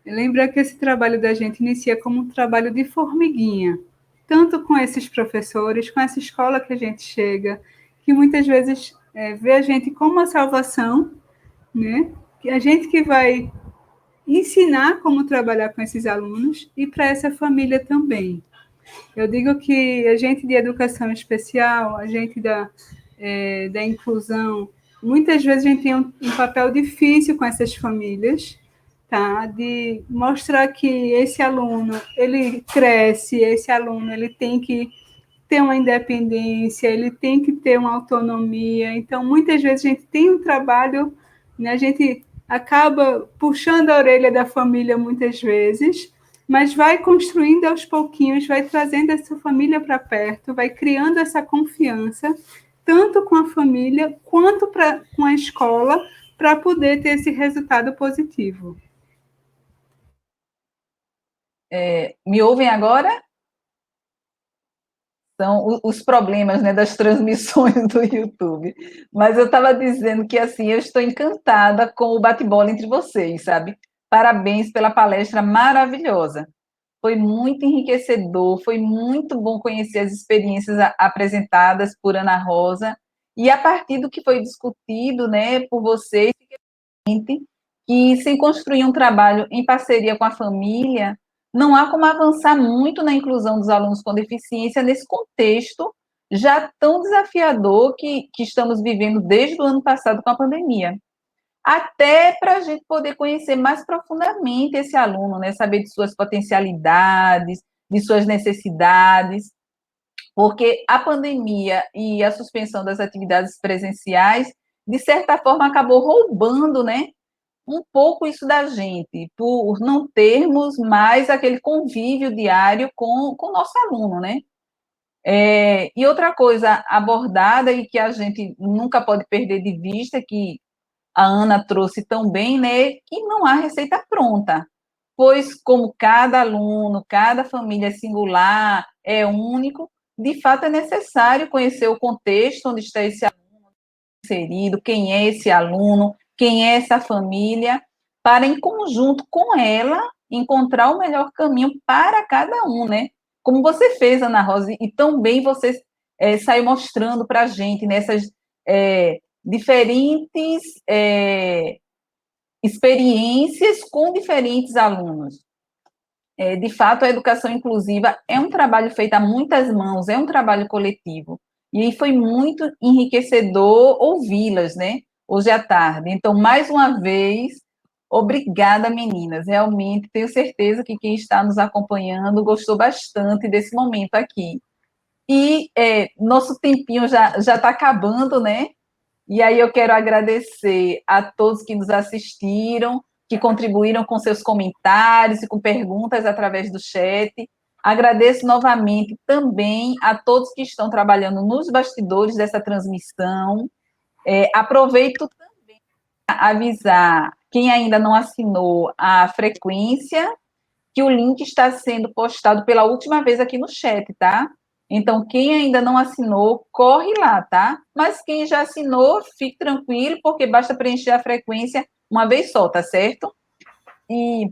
Lembra que esse trabalho da gente inicia como um trabalho de formiguinha, tanto com esses professores, com essa escola que a gente chega, que muitas vezes vê a gente como uma salvação, né? Que a gente que vai ensinar como trabalhar com esses alunos e para essa família também. Eu digo que a gente de educação especial, a gente da inclusão, muitas vezes a gente tem um papel difícil com essas famílias, tá? De mostrar que esse aluno, ele cresce, esse aluno, ele tem que ter uma independência, ele tem que ter uma autonomia. Então, muitas vezes a gente tem um trabalho né? A gente acaba puxando a orelha da família muitas vezes, mas vai construindo aos pouquinhos, vai trazendo essa família para perto, vai criando essa confiança, tanto com a família quanto com a escola, para poder ter esse resultado positivo. Me ouvem agora? São os problemas, né, das transmissões do YouTube. Mas eu estava dizendo que, assim, eu estou encantada com o bate-bola entre vocês, sabe? Parabéns pela palestra maravilhosa. Foi muito enriquecedor, foi muito bom conhecer as experiências apresentadas por Ana Rosa, e a partir do que foi discutido, né, por vocês, que sem construir um trabalho em parceria com a família, não há como avançar muito na inclusão dos alunos com deficiência nesse contexto já tão desafiador que estamos vivendo desde o ano passado com a pandemia. Até para a gente poder conhecer mais profundamente esse aluno, né? Saber de suas potencialidades, de suas necessidades, porque a pandemia e a suspensão das atividades presenciais, de certa forma, acabou roubando, né, um pouco isso da gente, por não termos mais aquele convívio diário com o nosso aluno, né? E outra coisa abordada e que a gente nunca pode perder de vista, que a Ana trouxe tão bem, né, que não há receita pronta, pois como cada aluno, cada família é singular, é único, de fato é necessário conhecer o contexto onde está esse aluno inserido, quem é esse aluno, quem é essa família, para em conjunto com ela encontrar o melhor caminho para cada um, né? Como você fez, Ana Rosa, e tão bem você saiu mostrando para a gente nessas diferentes experiências com diferentes alunos. De fato, a educação inclusiva é um trabalho feito a muitas mãos, é um trabalho coletivo. E foi muito enriquecedor ouvi-las, né? Hoje à tarde. Então, mais uma vez, obrigada, meninas. Realmente, tenho certeza que quem está nos acompanhando gostou bastante desse momento aqui. E nosso tempinho já está acabando, né? E aí eu quero agradecer a todos que nos assistiram, que contribuíram com seus comentários e com perguntas através do chat. Agradeço novamente também a todos que estão trabalhando nos bastidores dessa transmissão. Aproveito também para avisar quem ainda não assinou a frequência, que o link está sendo postado pela última vez aqui no chat, tá? Então, quem ainda não assinou, corre lá, tá? Mas quem já assinou, fique tranquilo, porque basta preencher a frequência uma vez só, tá certo? E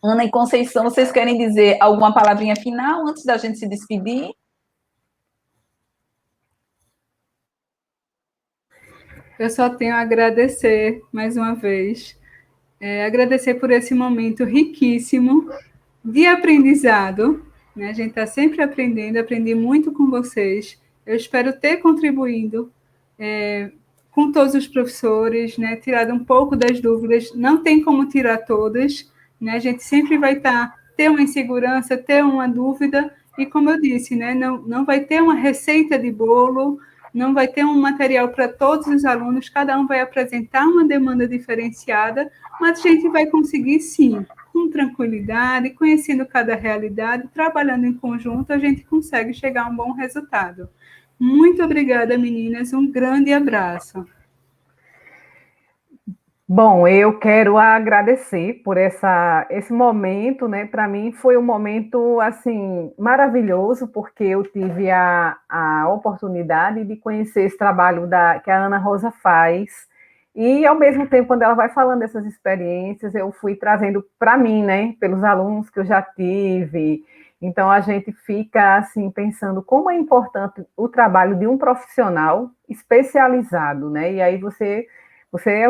Ana e Conceição, vocês querem dizer alguma palavrinha final antes da gente se despedir? Eu só tenho a agradecer mais uma vez, agradecer por esse momento riquíssimo de aprendizado, né? A gente está sempre aprendendo, aprendi muito com vocês. Eu espero ter contribuído com todos os professores, né? Tirado um pouco das dúvidas. Não tem como tirar todas, né? A gente sempre vai ter uma insegurança, ter uma dúvida, e como eu disse, né? Não vai ter uma receita de bolo, não vai ter um material para todos os alunos, cada um vai apresentar uma demanda diferenciada, mas a gente vai conseguir, sim, com tranquilidade, conhecendo cada realidade, trabalhando em conjunto, a gente consegue chegar a um bom resultado. Muito obrigada, meninas, um grande abraço. Bom, eu quero agradecer por esse momento, né? Para mim foi um momento, assim, maravilhoso, porque eu tive a oportunidade de conhecer esse trabalho que a Ana Rosa faz, e, ao mesmo tempo, quando ela vai falando dessas experiências, eu fui trazendo para mim, né? Pelos alunos que eu já tive. Então, a gente fica, assim, pensando como é importante o trabalho de um profissional especializado, né? E aí você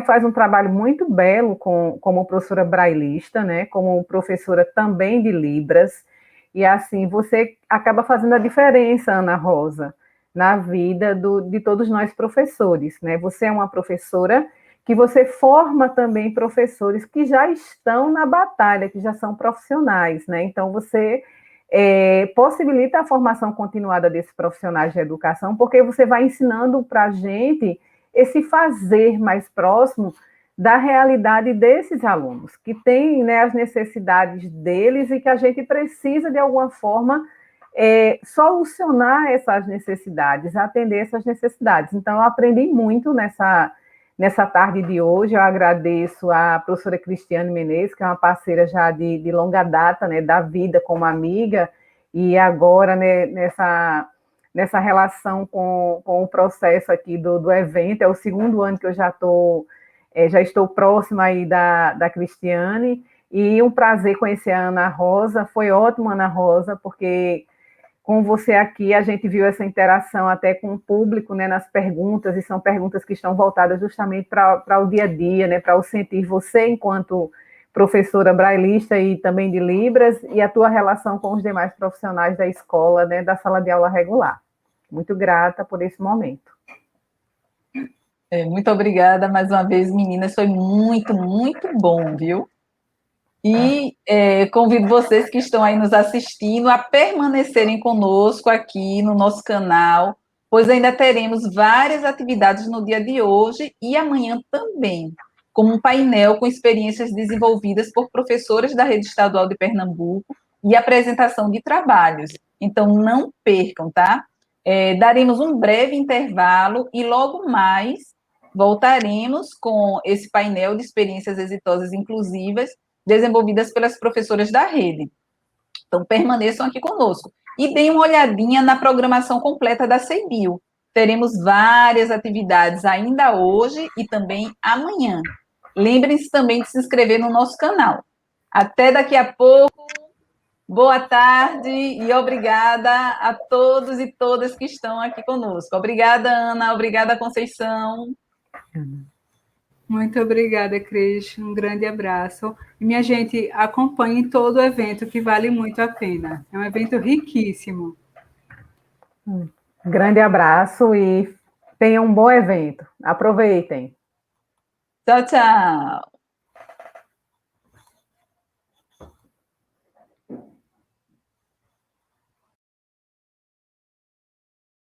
faz um trabalho muito belo como professora brailista, né? Como professora também de Libras, e assim você acaba fazendo a diferença, Ana Rosa, na vida de todos nós professores, né? Você é uma professora que você forma também professores que já estão na batalha, que já são profissionais, né? Então você possibilita a formação continuada desses profissionais de educação, porque você vai ensinando para a gente esse fazer mais próximo da realidade desses alunos, que têm, né, as necessidades deles e que a gente precisa, de alguma forma, solucionar essas necessidades, atender essas necessidades. Então, eu aprendi muito nessa tarde de hoje. Eu agradeço à professora Cristiane Menezes, que é uma parceira já de longa data, né, da vida como amiga, e agora, né, nessa relação com o processo aqui do evento. É o segundo ano que eu já estou próxima aí da Cristiane, e um prazer conhecer a Ana Rosa. Foi ótimo, Ana Rosa, porque com você aqui a gente viu essa interação até com o público, né, nas perguntas, e são perguntas que estão voltadas justamente para o dia a dia, né, para o sentir você enquanto professora brailista e também de Libras, e a tua relação com os demais profissionais da escola, né, da sala de aula regular. Muito grata por esse momento. Muito obrigada mais uma vez, meninas, foi muito, muito bom, viu? E convido vocês que estão aí nos assistindo a permanecerem conosco aqui no nosso canal, pois ainda teremos várias atividades no dia de hoje e amanhã também, como um painel com experiências desenvolvidas por professoras da Rede Estadual de Pernambuco e apresentação de trabalhos. Então, não percam, tá? Daremos um breve intervalo e logo mais voltaremos com esse painel de experiências exitosas inclusivas desenvolvidas pelas professoras da rede. Então, permaneçam aqui conosco. E deem uma olhadinha na programação completa da CEBIL. Teremos várias atividades ainda hoje e também amanhã. Lembrem-se também de se inscrever no nosso canal. Até daqui a pouco. Boa tarde e obrigada a todos e todas que estão aqui conosco. Obrigada, Ana. Obrigada, Conceição. Muito obrigada, Cris. Um grande abraço. E, minha gente, acompanhem todo o evento, que vale muito a pena. É um evento riquíssimo. Grande abraço e tenham um bom evento. Aproveitem. Tchau, tchau.